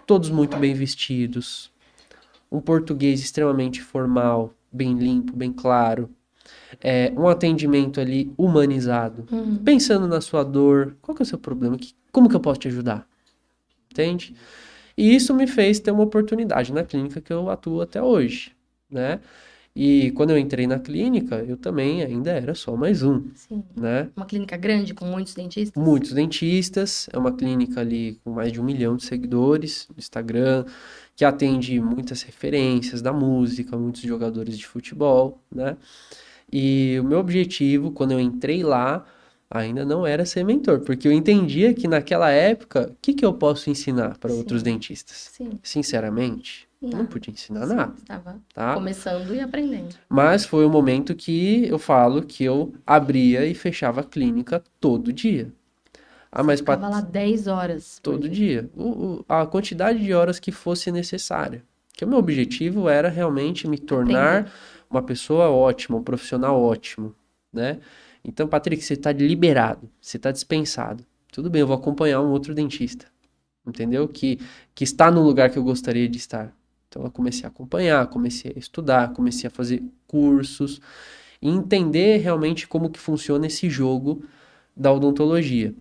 Todos muito bem vestidos, um português extremamente formal, bem limpo, bem claro, um atendimento ali humanizado, Uhum. pensando na sua dor, qual que é o seu problema, como que eu posso te ajudar, entende? E isso me fez ter uma oportunidade na clínica que eu atuo até hoje, né? E quando eu entrei na clínica, eu também ainda era só mais um, Sim. né? Uma clínica grande com muitos dentistas? Muitos dentistas, é uma clínica ali com mais de 1 milhão de seguidores no Instagram, que atende muitas referências da música, muitos jogadores de futebol, né? E o meu objetivo, quando eu entrei lá, ainda não era ser mentor, porque eu entendia que naquela época, o que que eu posso ensinar para outros Sim. dentistas? Sim. Sinceramente, eu não Nada. podia ensinar Sim, nada, estava tá? começando e aprendendo. Mas foi o momento que eu falo que eu abria e fechava a clínica todo dia. Ah, Você mas ficava lá 10 horas por todo dia. dia. A quantidade de horas que fosse necessária. Que o meu objetivo era realmente me Aprender. tornar uma pessoa ótima, um profissional ótimo, né? Então, Patrick, você está liberado, você está dispensado. Tudo bem, eu vou acompanhar um outro dentista, entendeu? Que está no lugar que eu gostaria de estar. Então, eu comecei a acompanhar, comecei a estudar, comecei a fazer cursos e entender realmente como que funciona esse jogo da odontologia.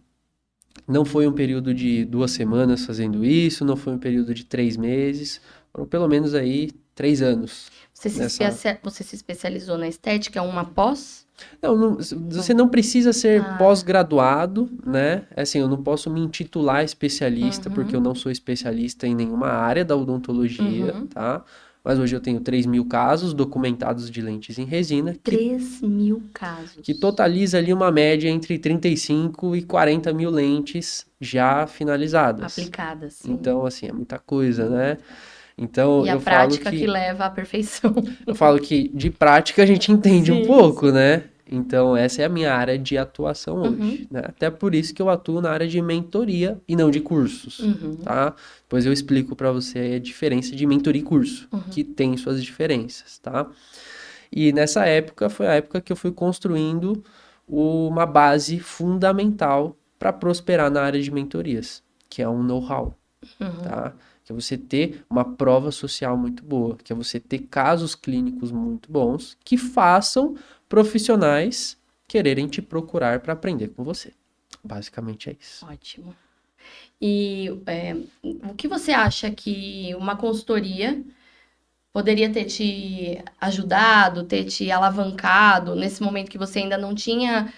Não foi um período de 2 semanas fazendo isso, não foi um período de 3 meses, foram pelo menos aí 3 anos nessa. Você se especializou na estética, uma pós? Você não precisa ser Ah, pós-graduado, né? É assim, eu não posso me intitular especialista, porque eu uhum, não sou especialista em nenhuma área da odontologia, uhum. tá? Mas hoje eu tenho 3.000 casos documentados de lentes em resina, 3.000 que casos totaliza ali uma média entre 35 e 40 mil lentes já finalizadas. aplicadas, sim. Então, assim, é muita coisa, né? Muito. Então, E a prática que leva à perfeição. eu falo que de prática a gente entende um Sim, pouco, sim. né? Então, essa é a minha área de atuação hoje, Uhum, né? Até por isso que eu atuo na área de mentoria e não de cursos, uhum, tá? Depois eu explico para você a diferença de mentoria e curso, uhum. que tem suas diferenças, tá? E nessa época foi a época que eu fui construindo uma base fundamental para prosperar na área de mentorias, que é um know-how, Uhum. tá? Que é você ter uma prova social muito boa, que é você ter casos clínicos muito bons que façam profissionais quererem te procurar para aprender com você. Basicamente é isso. Ótimo. E o que você acha que uma consultoria poderia ter te ajudado, ter te alavancado nesse momento que você ainda não tinha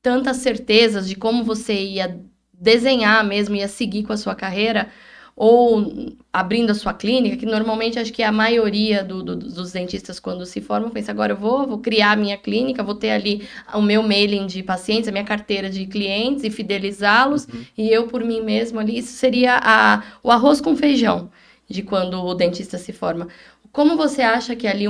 tantas certezas de como você ia desenhar mesmo, ia seguir com a sua carreira, ou abrindo a sua clínica, que normalmente acho que a maioria dos dentistas, quando se formam, pensa, agora eu vou criar a minha clínica, vou ter ali o meu mailing de pacientes, a minha carteira de clientes e fidelizá-los, Uhum. e eu por mim mesmo ali, isso seria o arroz com feijão de quando o dentista se forma. Como você acha que ali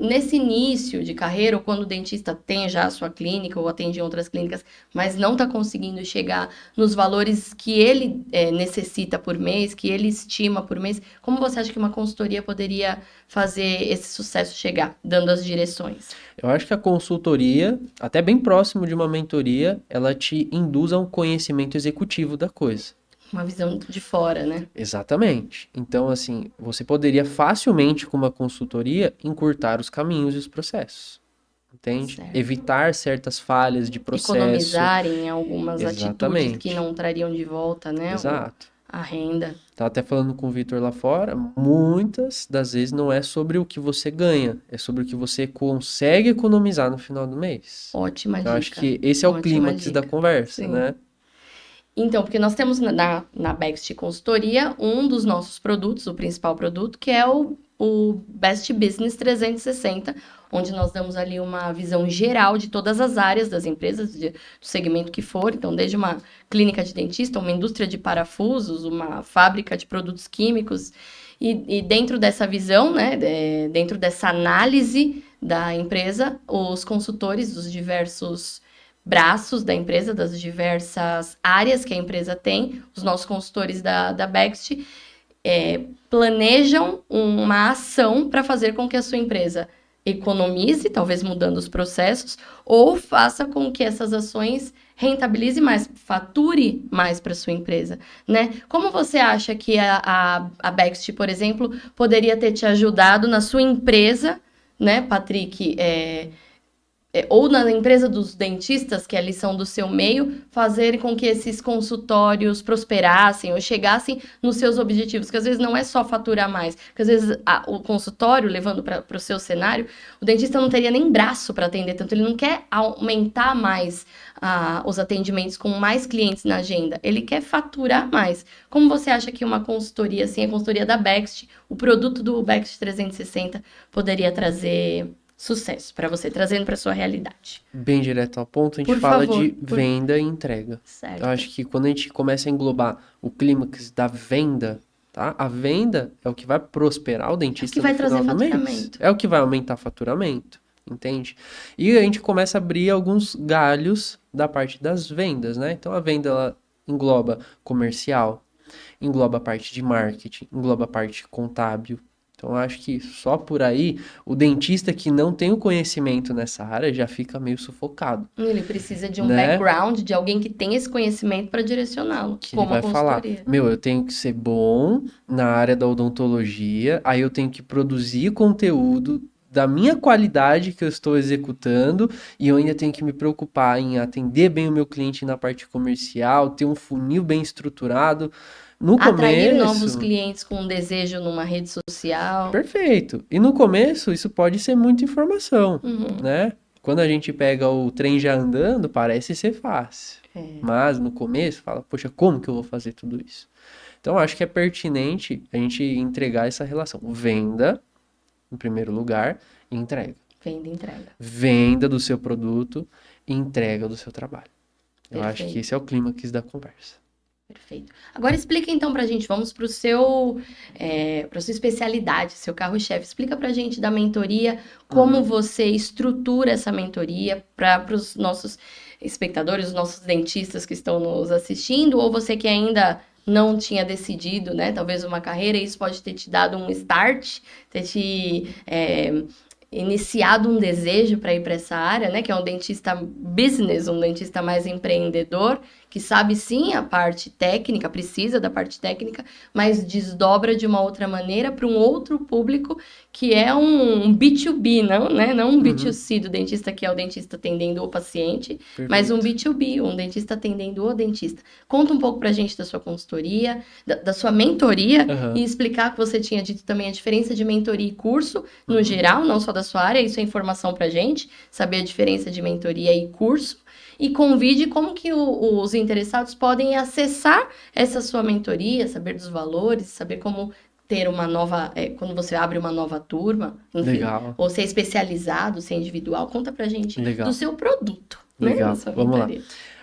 nesse início de carreira, ou quando o dentista tem já a sua clínica ou atende em outras clínicas, mas não está conseguindo chegar nos valores que ele necessita por mês, que ele estima por mês, como você acha que uma consultoria poderia fazer esse sucesso chegar, dando as direções? Eu acho que a consultoria, até bem próximo de uma mentoria, ela te induz a um conhecimento executivo da coisa. Uma visão de fora, né? Exatamente. Então, assim, você poderia facilmente, com uma consultoria, encurtar os caminhos e os processos. Entende? Certo. Evitar certas falhas de processo. Economizar em algumas atitudes que Exatamente. não trariam de volta, né? Exato. A renda. Tava até falando com o Vitor lá fora, muitas das vezes não é sobre o que você ganha, é sobre o que você consegue economizar no final do mês. Ótima Então, eu acho dica. que esse é o Ótima clímax da dica. conversa, Sim. né? Então, porque nós temos na Bext Consultoria um dos nossos produtos, o principal produto, que é o Best Business 360, onde nós damos ali uma visão geral de todas as áreas das empresas, do segmento que for. Então, desde uma clínica de dentista, uma indústria de parafusos, uma fábrica de produtos químicos. E dentro dessa visão, né, dentro dessa análise da empresa, os consultores dos diversos braços da empresa, das diversas áreas que a empresa tem, os nossos consultores da Bext, planejam uma ação para fazer com que a sua empresa economize, talvez mudando os processos, ou faça com que essas ações rentabilize mais, fature mais para sua empresa, né? Como você acha que a Bext, por exemplo, poderia ter te ajudado na sua empresa, né, Patrick, ou na empresa dos dentistas, que ali são do seu meio, fazer com que esses consultórios prosperassem ou chegassem nos seus objetivos, que às vezes não é só faturar mais, porque às vezes o consultório, levando para o seu cenário, o dentista não teria nem braço para atender tanto, ele não quer aumentar mais os atendimentos com mais clientes na agenda, ele quer faturar mais. Como você acha que uma consultoria, assim, a consultoria da Bext, o produto do Bext 360, poderia trazer sucesso para você, trazendo para sua realidade? Bem direto ao ponto, a gente Por fala favor, de venda e entrega. Certo. Eu acho que quando a gente começa a englobar o clímax da venda, tá? A venda é o que vai prosperar o dentista que vai no final trazer do mês. faturamento. É o que vai aumentar faturamento, entende? E a gente começa a abrir alguns galhos da parte das vendas, né? Então a venda ela engloba comercial, engloba a parte de marketing, engloba a parte contábil. Então, eu acho que só por aí, o dentista que não tem o conhecimento nessa área já fica meio sufocado. Ele precisa de um Né? background, de alguém que tenha esse conhecimento para direcioná-lo, Que ele como a vai falar, consultoria. eu tenho que ser bom na área da odontologia, aí eu tenho que produzir conteúdo da minha qualidade que eu estou executando, e eu ainda tenho que me preocupar em atender bem o meu cliente na parte comercial, ter um funil bem estruturado. No Atrair começo, novos clientes com um desejo numa rede social. perfeito. E no começo, isso pode ser muita informação, Uhum. né? Quando a gente pega o trem já andando, parece ser fácil. Mas no começo, fala, poxa, como que eu vou fazer tudo isso? Então, eu acho que é pertinente a gente entregar essa relação. Venda, em primeiro lugar, e entrega. Venda e entrega. Venda do seu produto e entrega do seu trabalho. Eu acho Perfeito. que esse é o clímax da conversa. Perfeito. Agora explica então pra gente, vamos para sua especialidade, seu carro-chefe. Explica pra gente da mentoria, como você estrutura essa mentoria para os nossos espectadores, os nossos dentistas que estão nos assistindo, ou você que ainda não tinha decidido, né, talvez uma carreira, e isso pode ter te dado um start, ter te iniciado um desejo para ir para essa área, né, que é um dentista business, um dentista mais empreendedor, que sabe sim a parte técnica, precisa da parte técnica, mas desdobra de uma outra maneira para um outro público que é um B2B, não um B2C do dentista, que é o dentista atendendo o paciente, mas um B2B, um dentista atendendo o dentista. Conta um pouco pra gente da sua consultoria, da sua mentoria, e explicar que você tinha dito também a diferença de mentoria e curso, no geral, não só da sua área, isso é informação pra gente, saber a diferença de mentoria e curso. E convide como que os interessados podem acessar essa sua mentoria, saber dos valores, saber como ter uma nova, quando você abre uma nova turma, enfim, Legal. ou ser especializado, ser individual. Conta pra gente do seu produto. Legal, né? Vamos lá.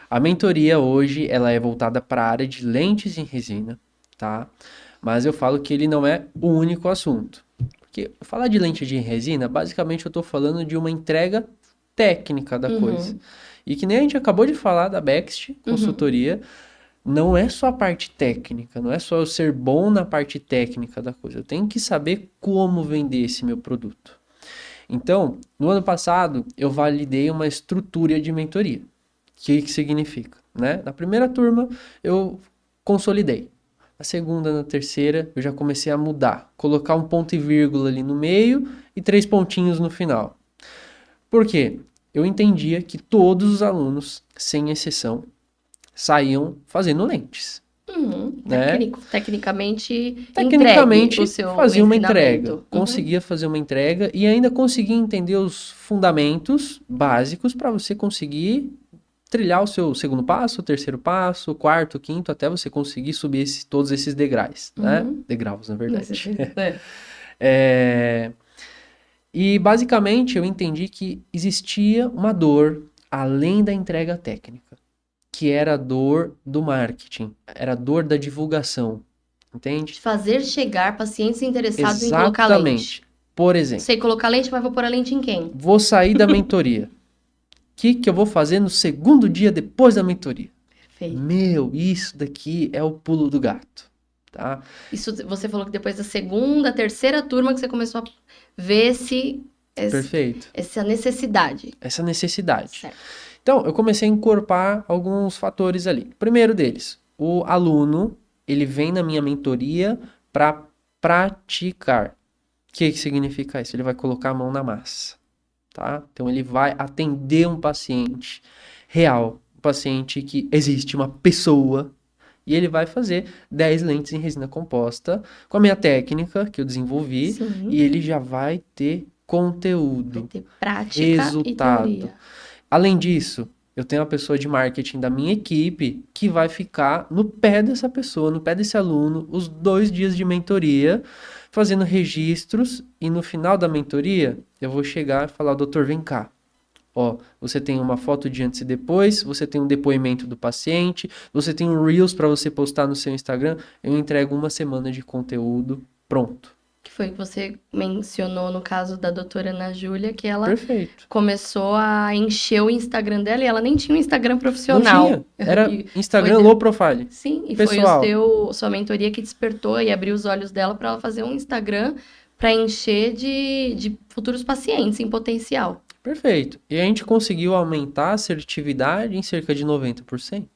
A mentoria hoje, ela é voltada para a área de lentes em resina, tá? Mas eu falo que ele não é o único assunto. Porque falar de lente de resina, basicamente eu estou falando de uma entrega técnica da coisa. E que nem a gente acabou de falar da Bext, consultoria, não é só a parte técnica, não é só eu ser bom na parte técnica da coisa. Eu tenho que saber como vender esse meu produto. Então, no ano passado, eu validei uma estrutura de mentoria. O que significa? Né? Na primeira turma, eu consolidei. Na segunda, na terceira, eu já comecei a mudar. Colocar um ponto e vírgula ali no meio e 3 pontinhos no final. Por quê? Eu entendia que todos os alunos, sem exceção, saíam fazendo lentes. Né? Tecnicamente Tecnicamente, entregue o seu fazia uma ensinamento. entrega. Conseguia fazer uma entrega e ainda conseguia entender os fundamentos básicos para você conseguir trilhar o seu segundo passo, o terceiro passo, o quarto, o quinto, até você conseguir subir todos esses degraus, né? Degraus, na verdade. E basicamente eu entendi que existia uma dor além da entrega técnica, que era a dor do marketing, era a dor da divulgação, entende? Fazer chegar pacientes interessados em colocar lente. Exatamente. Por exemplo. Sei colocar lente, mas vou pôr a lente em quem? Vou sair da mentoria. O que eu vou fazer no segundo dia depois da mentoria? Perfeito. Meu, isso daqui é o pulo do gato, tá? Isso você falou que depois da segunda, terceira turma que você começou a ver Perfeito. essa necessidade. Essa necessidade. Certo. Então, eu comecei a incorporar alguns fatores ali. Primeiro deles, o aluno, ele vem na minha mentoria para praticar. O que significa isso? Ele vai colocar a mão na massa. Tá? Então, ele vai atender um paciente real, um paciente que existe, uma pessoa, e ele vai fazer 10 lentes em resina composta com a minha técnica que eu desenvolvi. Sim. E ele já vai ter conteúdo, vai ter prática resultado. E teoria. Além disso, eu tenho uma pessoa de marketing da minha equipe que vai ficar no pé dessa pessoa, no pé desse aluno, os 2 dias de mentoria, fazendo registros, e no final da mentoria eu vou chegar e falar: doutor, vem cá, ó, você tem uma foto de antes e depois, você tem um depoimento do paciente, você tem um Reels para você postar no seu Instagram, eu entrego 1 semana de conteúdo pronto. Que foi o que você mencionou no caso da doutora Ana Júlia, que ela Perfeito. começou a encher o Instagram dela e ela nem tinha um Instagram profissional. Não tinha, era Instagram low profile. Sim, e pessoal. Foi sua mentoria que despertou e abriu os olhos dela para ela fazer um Instagram para encher de futuros pacientes em potencial. Perfeito. E a gente conseguiu aumentar a assertividade em cerca de 90%. Ou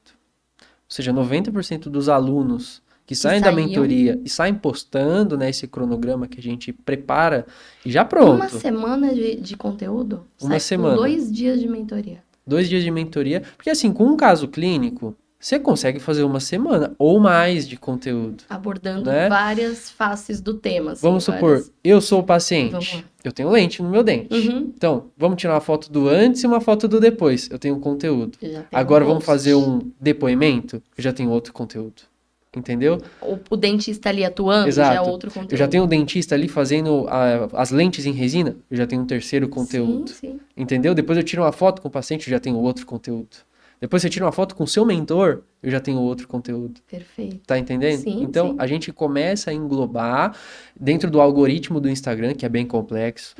seja, 90% dos alunos que saem da mentoria e saem postando, né, esse cronograma que a gente prepara e já pronto. 1 semana de conteúdo? 1 semana. 2 dias de mentoria. 2 dias de mentoria. Porque assim, com um caso clínico, você consegue fazer 1 semana ou mais de conteúdo. Abordando, né, várias faces do tema. Assim, vamos supor, eu sou o paciente, eu tenho lente no meu dente. Então, vamos tirar uma foto do antes e uma foto do depois. Eu tenho conteúdo. Agora vamos fazer um depoimento, eu já tenho outro conteúdo. Entendeu? O dentista ali atuando. Exato. Já é outro conteúdo. Eu já tenho um dentista ali fazendo as lentes em resina, eu já tenho um terceiro conteúdo. Sim. Entendeu? Depois eu tiro uma foto com o paciente, eu já tenho outro conteúdo. Depois você tira uma foto com o seu mentor, eu já tenho outro conteúdo. Perfeito. Tá entendendo? Sim, então, a gente começa a englobar dentro do algoritmo do Instagram, que é bem complexo,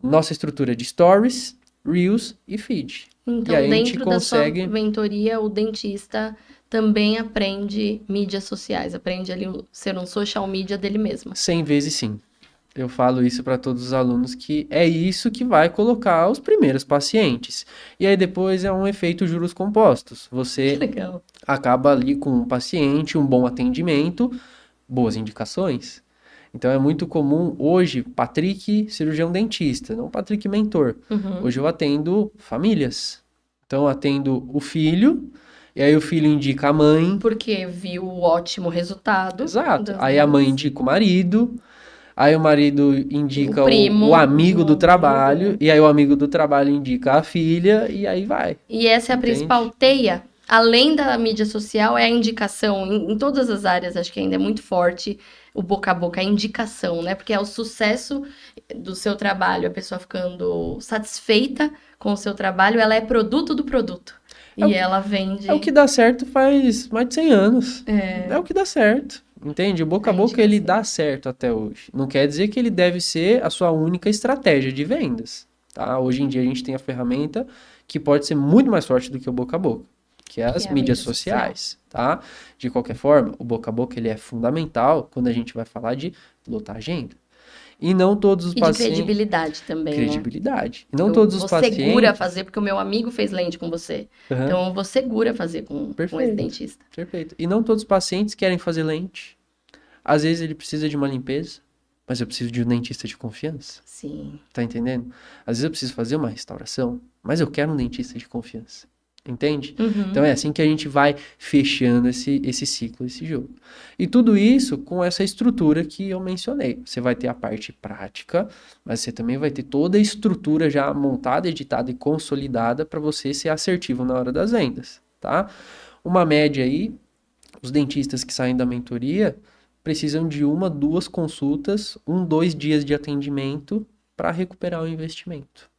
nossa estrutura de stories, reels e feed. Então, e aí dentro a gente consegue... da sua mentoria, o dentista também aprende mídias sociais, aprende ali ser um social media dele mesmo. 100 vezes sim. Eu falo isso para todos os alunos, que é isso que vai colocar os primeiros pacientes. E aí depois é um efeito juros compostos. Você acaba ali com um paciente, um bom atendimento, boas indicações. Então é muito comum hoje, Patrick, cirurgião dentista, não Patrick mentor. Hoje eu atendo famílias. Então eu atendo o filho, e aí o filho indica a mãe. Porque viu o ótimo resultado. Exato. Aí a mãe indica o marido. Aí o marido indica o amigo do trabalho, e aí o amigo do trabalho indica a filha, e aí vai. E essa é a principal teia, além da mídia social, é a indicação. Em todas as áreas, acho que ainda é muito forte o boca a boca, a indicação, né? Porque é o sucesso do seu trabalho, a pessoa ficando satisfeita com o seu trabalho, ela é produto do produto. E ela vende... É o que dá certo faz mais de 100 anos. É o que dá certo. Entende? O boca a A boca ele indicação. dá certo até hoje. Não quer dizer que ele deve ser a sua única estratégia de vendas, tá? Hoje em dia a gente tem a ferramenta que pode ser muito mais forte do que o boca a boca, que é Que as é a mídias mídia social. sociais, tá? De qualquer forma, o boca a boca ele é fundamental quando a gente vai falar de lotar agenda. E não todos os E de pacientes... credibilidade também, né? Credibilidade. E não Eu todos os vou segura a pacientes... fazer, porque o meu amigo fez lente com você. Aham, Então, eu vou segura a fazer com esse perfeito, dentista. perfeito. E não todos os pacientes querem fazer lente. Às vezes ele precisa de uma limpeza, mas eu preciso de um dentista de confiança. Sim. Tá entendendo? Às vezes eu preciso fazer uma restauração, mas eu quero um dentista de confiança. Entende? Então Uhum. é assim que a gente vai fechando esse ciclo, esse jogo. E tudo isso com essa estrutura que eu mencionei. Você vai ter a parte prática, mas você também vai ter toda a estrutura já montada, editada e consolidada para você ser assertivo na hora das vendas, tá? Uma média aí, os dentistas que saem da mentoria precisam de 1, 2 consultas, 1, 2 dias de atendimento para recuperar o investimento.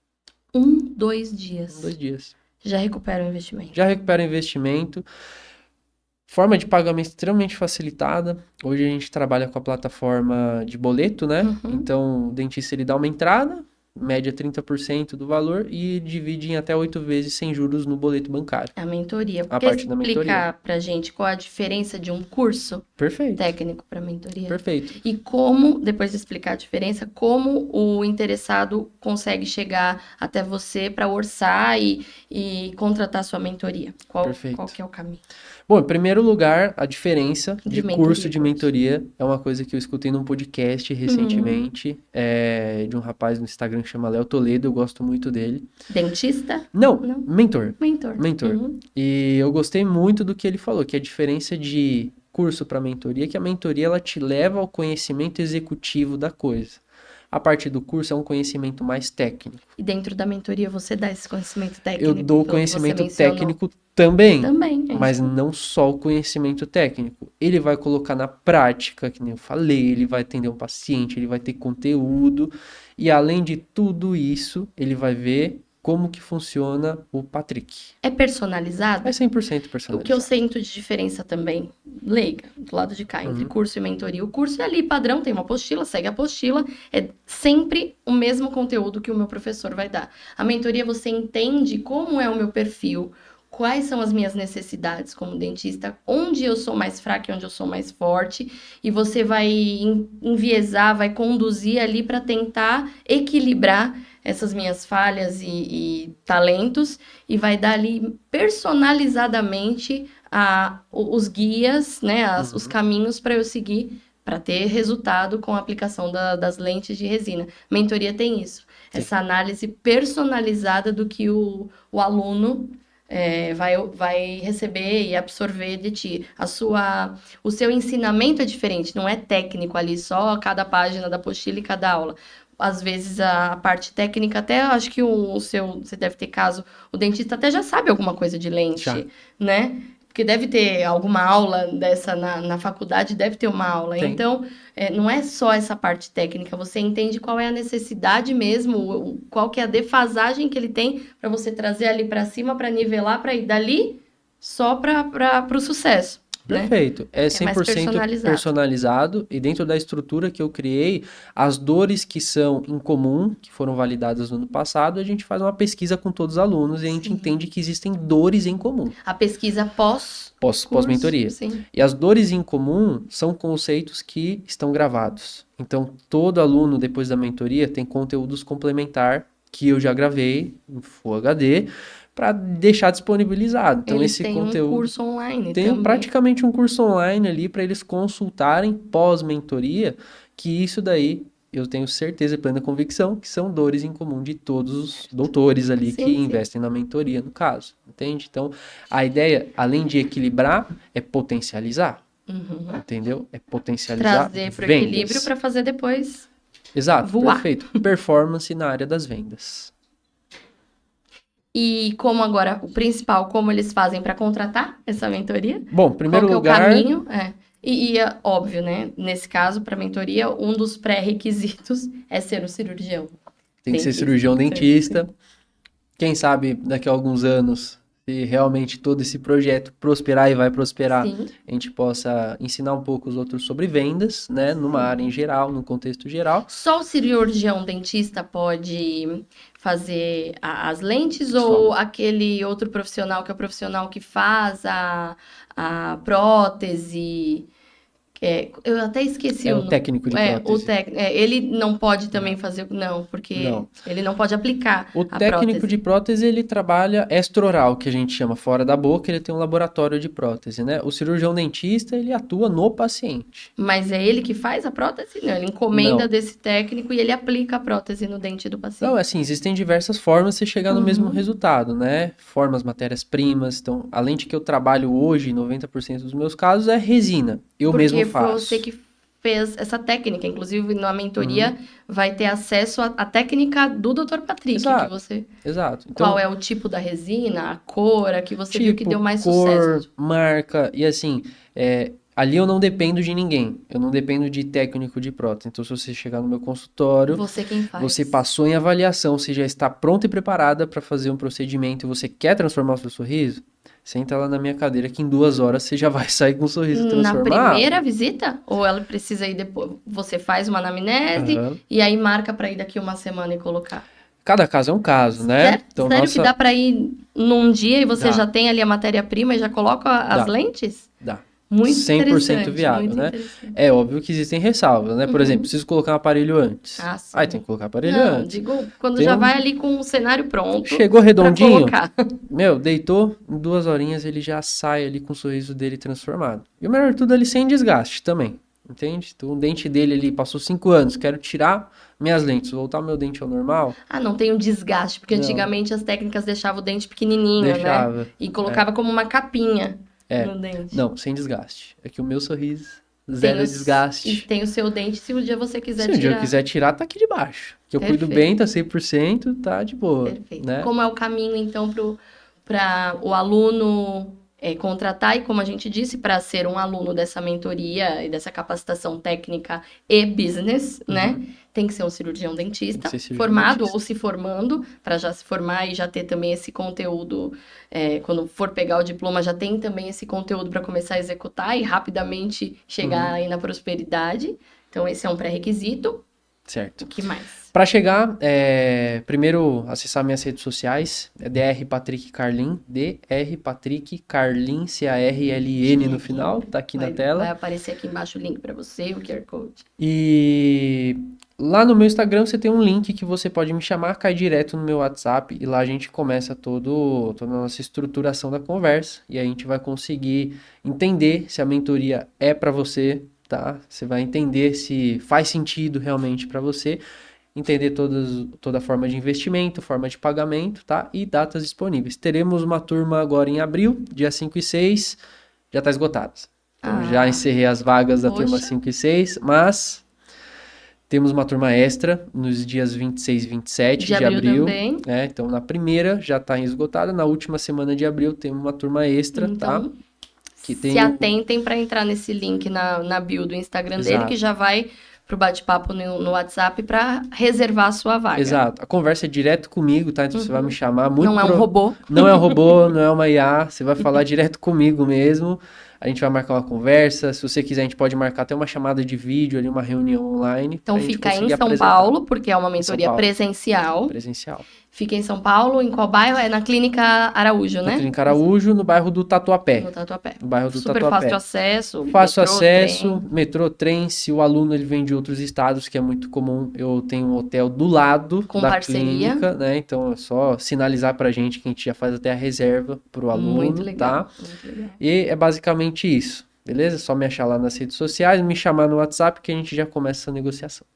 2 1, dias. 2 dias. Já recupera o investimento. Já recupera o investimento. Forma de pagamento extremamente facilitada. Hoje a gente trabalha com a plataforma de boleto, né? Uhum. Então o dentista ele dá uma entrada, média 30% do valor, e divide em até 8 vezes sem juros no boleto bancário. A mentoria. A Quer parte da mentoria. explicar pra gente qual a diferença de um curso Perfeito, técnico para mentoria? perfeito. E como, depois de explicar a diferença, como o interessado consegue chegar até você para orçar e contratar sua mentoria? Qual Perfeito. que é o caminho? Bom, em primeiro lugar, a diferença De de mentoria curso e de curso. mentoria é uma coisa que eu escutei num podcast recentemente, de um rapaz no Instagram que chama Léo Toledo, eu gosto muito dele. Dentista? Não, Não. mentor, Mentor. mentor. Uhum. E eu gostei muito do que ele falou, que a diferença de curso para mentoria é que a mentoria ela te leva ao conhecimento executivo da coisa. A parte do curso é um conhecimento mais técnico. E dentro da mentoria você dá esse conhecimento Eu técnico, dou pelo que você conhecimento mencionou. técnico também, Também, é mas isso. não só o conhecimento técnico. Ele vai colocar na prática, que nem eu falei, ele vai atender um paciente, ele vai ter conteúdo, e além de tudo isso, ele vai ver como que funciona o Patrick. É personalizado? É 100% O que eu personalizado. sinto de diferença também, leiga, do lado de cá, entre Uhum. curso e mentoria. O curso é ali padrão, tem uma apostila, segue a apostila, é sempre o mesmo conteúdo que o meu professor vai dar. A mentoria você entende como é o meu perfil, quais são as minhas necessidades como dentista, onde eu sou mais fraca e onde eu sou mais forte, e você vai enviesar, vai conduzir ali para tentar equilibrar essas minhas falhas e talentos e vai dar ali personalizadamente os guias, né, os caminhos para eu seguir para ter resultado com a aplicação das lentes de resina. Mentoria tem isso, Sim. essa análise personalizada do que o aluno vai receber e absorver de ti. O seu ensinamento é diferente, não é técnico ali, só cada página da apostila e cada aula. Às vezes a parte técnica, até acho que você deve ter caso, o dentista até já sabe alguma coisa de lente, Já. né? Porque deve ter alguma aula dessa na faculdade, deve ter uma aula. Tem. Então, não é só essa parte técnica, você entende qual é a necessidade mesmo, qual que é a defasagem que ele tem para você trazer ali para cima, para nivelar, para ir dali só para o sucesso. Né? Perfeito. É mais 100% personalizado e dentro da estrutura que eu criei, as dores que são em comum, que foram validadas no ano passado, a gente faz uma pesquisa com todos os alunos e a gente Sim. entende que existem dores em comum. A pesquisa Pós-mentoria. sim. E as dores em comum são conceitos que estão gravados. Então, todo aluno, depois da mentoria, tem conteúdos complementar que eu já gravei em Full HD para deixar disponibilizado. Então, Eles esse têm conteúdo... um curso online Tem também. praticamente um curso online ali para eles consultarem pós-mentoria, que isso daí eu tenho certeza e plena convicção que são dores em comum de todos os doutores ali Sim, que sim. investem na mentoria, no caso, entende? Então, a ideia, além de equilibrar, é potencializar, Uhum. entendeu? É potencializar Trazer para o vendas. equilíbrio para fazer depois Exato, voar. perfeito. Performance na área das vendas. E como agora, o principal, como eles fazem para contratar essa mentoria? Bom, em primeiro Qual que é lugar, o caminho? E é óbvio, né? Nesse caso, para mentoria, um dos pré-requisitos é ser um cirurgião. tem que ser Dentista. cirurgião dentista. Quem sabe daqui a alguns anos se realmente todo esse projeto prosperar e vai prosperar, Sim. a gente possa ensinar um pouco os outros sobre vendas, né? Numa área em geral, num contexto geral. Só o cirurgião dentista pode fazer as lentes Só. ou aquele outro profissional que é o profissional que faz a prótese? Eu até esqueci É o o nome. técnico de prótese. Ele não pode também fazer. Não, porque Não. ele não pode aplicar O a técnico de prótese. prótese, ele trabalha extraoral, que a gente chama fora da boca, ele tem um laboratório de prótese, né? O cirurgião dentista, ele atua no paciente. Mas é ele que faz a prótese? Não, ele encomenda Não. desse técnico e ele aplica a prótese no dente do Não, paciente. assim, existem diversas formas de você chegar no mesmo Uhum. resultado, né? Formas, matérias-primas. Então, além de que eu trabalho hoje, 90% dos meus casos é resina. Eu mesmo Porque foi faço. você que fez essa técnica. Inclusive, na mentoria, Uhum. vai ter acesso à técnica do Dr. Patrick, que Exato, você... exato. Qual Então, é o tipo da resina, a cor, a que você viu que deu tipo, mais cor, sucesso. marca, e assim, ali eu não dependo de ninguém. Eu não dependo de técnico de prótese. Então, se você chegar no meu consultório, Você quem faz. você passou em avaliação, você já está pronta e preparada para fazer um procedimento e você quer transformar o seu sorriso, senta lá na minha cadeira que em 2 horas você já vai sair com o sorriso Na transformado. primeira visita? Ou ela precisa ir depois? Você faz uma anamnese Aham. e aí marca para ir daqui uma semana e colocar. Cada caso é um caso, né? Sério, Então, sério que dá para ir num dia e você Dá. já tem ali a matéria-prima e já coloca as Dá. lentes? Dá. Muito 100% interessante, viável, muito né? interessante. É óbvio que existem ressalvas, né? Por exemplo, preciso colocar um aparelho antes. Ah, sim. Aí tem que colocar aparelho Não, antes. digo, quando Tem já um- vai ali com o cenário pronto Chegou para redondinho, colocar. meu, deitou, em 2 horinhas ele já sai ali com o sorriso dele transformado. E o melhor de tudo ali sem desgaste também, entende? Então o dente dele ali passou 5 anos, quero tirar minhas lentes, voltar meu dente ao normal, Ah, não tem um desgaste, porque Não. antigamente as técnicas deixavam o dente pequenininho, né? deixava. E colocava como uma capinha É. no dente. Não, sem desgaste. É que o meu sorriso, Tem zero os- desgaste. E tem o seu dente se um dia você quiser Se um dia eu tirar. quiser tirar, tá aqui debaixo. Que eu cuido Perfeito. bem, tá 100%, tá de boa, Perfeito. né? Como é o caminho, então, para o aluno contratar, e como a gente disse, para ser um aluno dessa mentoria e dessa capacitação técnica e business, né? Tem que ser um cirurgião dentista, Tem que ser cirurgião formado dentista. ou se formando, para já se formar e já ter também esse conteúdo. Quando for pegar o diploma, já tem também esse conteúdo para começar a executar e rapidamente chegar aí na prosperidade. Então, esse é um pré-requisito. Certo. O que mais? Para chegar, primeiro acessar minhas redes sociais, é Dr. Patrick Carlin, Dr. Patrick Carlin, Carln no final, tá aqui na tela. Vai aparecer aqui embaixo o link para você, o QR Code. E lá no meu Instagram você tem um link que você pode me chamar, cai direto no meu WhatsApp e lá a gente começa toda a nossa estruturação da conversa e aí a gente vai conseguir entender se a mentoria é para você, tá? Você vai entender se faz sentido realmente para você, entender toda a forma de investimento, forma de pagamento, tá? E datas disponíveis. Teremos uma turma agora em abril, dia 5 e 6, já está esgotada. Então, já encerrei as vagas da turma 5 e 6, mas temos uma turma extra nos dias 26 e 27 de abril. Também. Então, na primeira já está esgotada, na última semana de abril temos uma turma extra, Então, tá? Que se atentem para entrar nesse link na bio do Instagram dele, Exato. que já vai pro bate-papo no WhatsApp para reservar a sua vaga. Exato. A conversa é direto comigo, tá? Então você vai me chamar muito. Não é um robô. Não é um robô, não é uma IA. Você vai falar direto comigo mesmo. A gente vai marcar uma conversa. Se você quiser, a gente pode marcar até uma chamada de vídeo ali, uma reunião online. Então pra gente fica em conseguir São apresentar. Paulo, porque é uma mentoria Paulo. presencial. Presencial. Fica em São Paulo, em qual bairro? É na Clínica Araújo, né? Na Clínica Araújo, no bairro do Tatuapé. No Tatuapé. No bairro do Super Tatuapé. fácil acesso. Fácil metrô, acesso, trem. metrô, trem. Se o aluno ele vem de outros estados, que é muito comum, eu tenho um hotel do lado Com da parceria. clínica, né? Então é só sinalizar pra gente que a gente já faz até a reserva pro aluno, Muito legal. tá? Muito legal. E é basicamente isso, beleza? É só me achar lá nas redes sociais, me chamar no WhatsApp que a gente já começa essa negociação.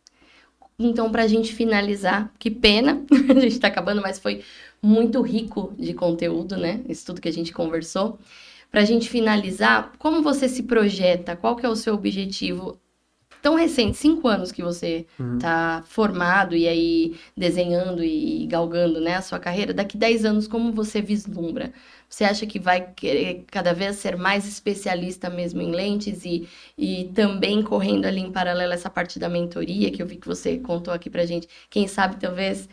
Então, pra gente finalizar, que pena, a gente tá acabando, mas foi muito rico de conteúdo, né? Isso tudo que a gente conversou. Pra gente finalizar, como você se projeta? Qual que é o seu objetivo? Tão recente, 5 anos que você tá formado e aí desenhando e galgando, né, a sua carreira. Daqui 10 anos, como você vislumbra? Você acha que vai querer cada vez ser mais especialista mesmo em lentes e também correndo ali em paralelo essa parte da mentoria que eu vi que você contou aqui pra gente? Quem sabe, talvez,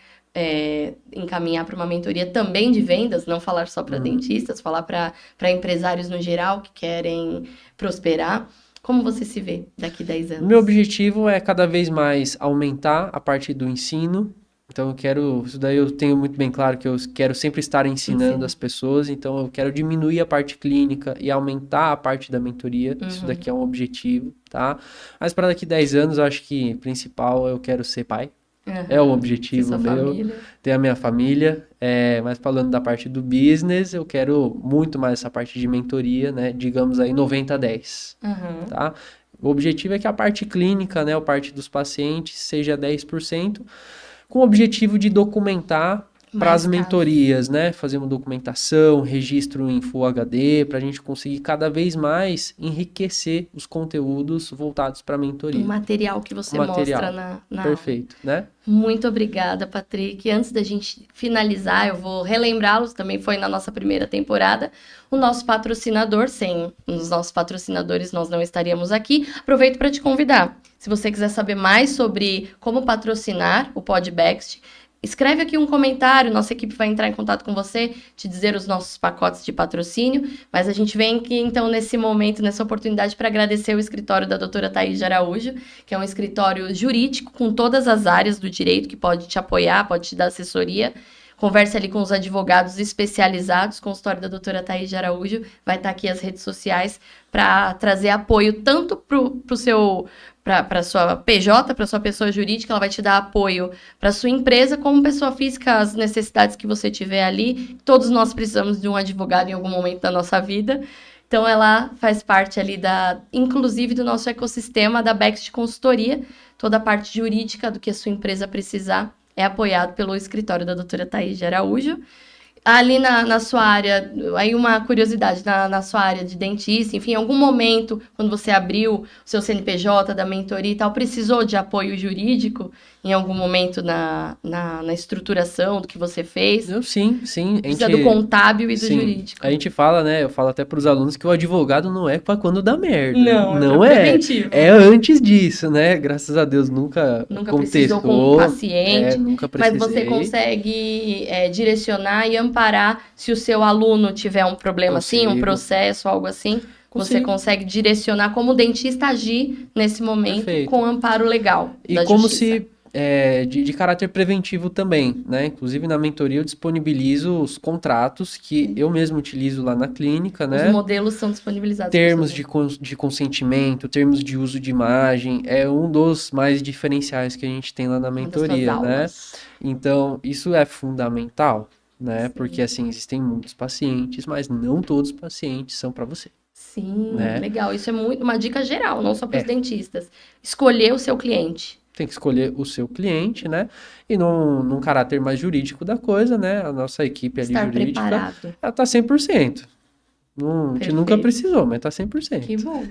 encaminhar para uma mentoria também de vendas, não falar só para dentistas, falar para empresários no geral que querem prosperar. Como você se vê daqui 10 anos? Meu objetivo é cada vez mais aumentar a parte do ensino. Então isso daí eu tenho muito bem claro que eu quero sempre estar ensinando as pessoas, então eu quero diminuir a parte clínica e aumentar a parte da mentoria, isso daqui é um objetivo, tá? Mas para daqui 10 anos eu acho que principal eu quero ser pai, é um objetivo meu, ter a minha família, mas falando da parte do business, eu quero muito mais essa parte de mentoria, né, digamos aí 90-10, tá? O objetivo é que a parte clínica, né, a parte dos pacientes seja 10%, com o objetivo de documentar para as mentorias, né? Fazer uma documentação, registro em Full HD, para a gente conseguir cada vez mais enriquecer os conteúdos voltados para a mentoria. O material que você mostra na Perfeito, aula. Né? Muito obrigada, Patrick. Antes da gente finalizar, eu vou relembrá-los, também foi na nossa primeira temporada, o nosso patrocinador, sem os nossos patrocinadores nós não estaríamos aqui. Aproveito para te convidar. Se você quiser saber mais sobre como patrocinar o PodBext, escreve aqui um comentário, nossa equipe vai entrar em contato com você, te dizer os nossos pacotes de patrocínio, mas a gente vem aqui, então, nesse momento, nessa oportunidade, para agradecer o escritório da doutora Thaís de Araújo, que é um escritório jurídico com todas as áreas do direito, que pode te apoiar, pode te dar assessoria. Converse ali com os advogados especializados, consultório da doutora Thaís de Araújo, vai estar aqui as redes sociais para trazer apoio tanto para sua PJ, para sua pessoa jurídica, ela vai te dar apoio para sua empresa, como pessoa física, as necessidades que você tiver ali. Todos nós precisamos de um advogado em algum momento da nossa vida. Então, ela faz parte ali inclusive do nosso ecossistema da Bext Consultoria, toda a parte jurídica do que a sua empresa precisar é apoiado pelo escritório da doutora Thaís de Araújo. Ali na sua área, aí uma curiosidade, na sua área de dentista, enfim, em algum momento, quando você abriu o seu CNPJ da mentoria e tal, precisou de apoio jurídico em algum momento na estruturação do que você fez? Sim. Precisa do contábil e do jurídico. A gente fala, né, eu falo até para os alunos que o advogado não é para quando dá merda. Não é. Preventivo. É antes disso, né? Graças a Deus nunca precisou com um paciente, nunca precisei. Mas você consegue direcionar e amparar se o seu aluno tiver um problema assim, um processo, algo assim. Você consegue direcionar como o dentista agir nesse momento com amparo legal da justiça. De caráter preventivo também, né? Inclusive na mentoria eu disponibilizo os contratos que eu mesmo utilizo lá na clínica, né? Os modelos são disponibilizados. Termos de consentimento, termos de uso de imagem, é um dos mais diferenciais que a gente tem lá na mentoria, né? Então, isso é fundamental, né? Sim. Porque, assim, existem muitos pacientes, mas não todos os pacientes são para você. Sim, né? Legal. Isso é uma dica geral, não só para os dentistas. Escolher o seu cliente. Tem que escolher o seu cliente, né? E num caráter mais jurídico da coisa, né? A nossa equipe ali jurídica, preparado. Ela tá 100%. A gente nunca precisou, mas tá 100%. Que bom.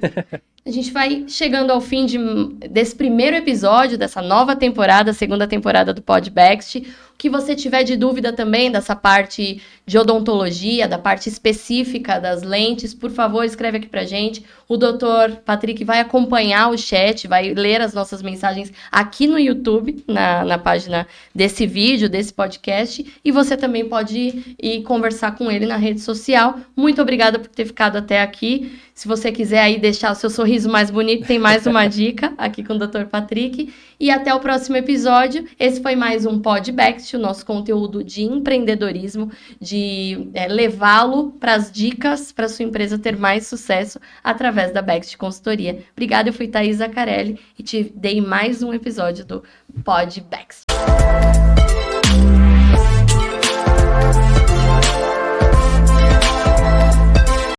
A gente vai chegando ao fim desse primeiro episódio, dessa nova temporada, segunda temporada do PodBext. O que você tiver de dúvida também dessa parte de odontologia, da parte específica das lentes, por favor, escreve aqui pra gente. O doutor Patrick vai acompanhar o chat, vai ler as nossas mensagens aqui no YouTube, na página desse vídeo, desse podcast. E você também pode ir conversar com ele na rede social. Muito obrigada por ter ficado até aqui. Se você quiser aí deixar o seu sorriso mais bonito, tem mais uma dica aqui com o Dr. Patrick. E até o próximo episódio. Esse foi mais um PodBext, o nosso conteúdo de empreendedorismo, de levá-lo para as dicas para sua empresa ter mais sucesso através da Bext Consultoria. Obrigada, eu fui Thaís Zaccarelli e te dei mais um episódio do PodBext.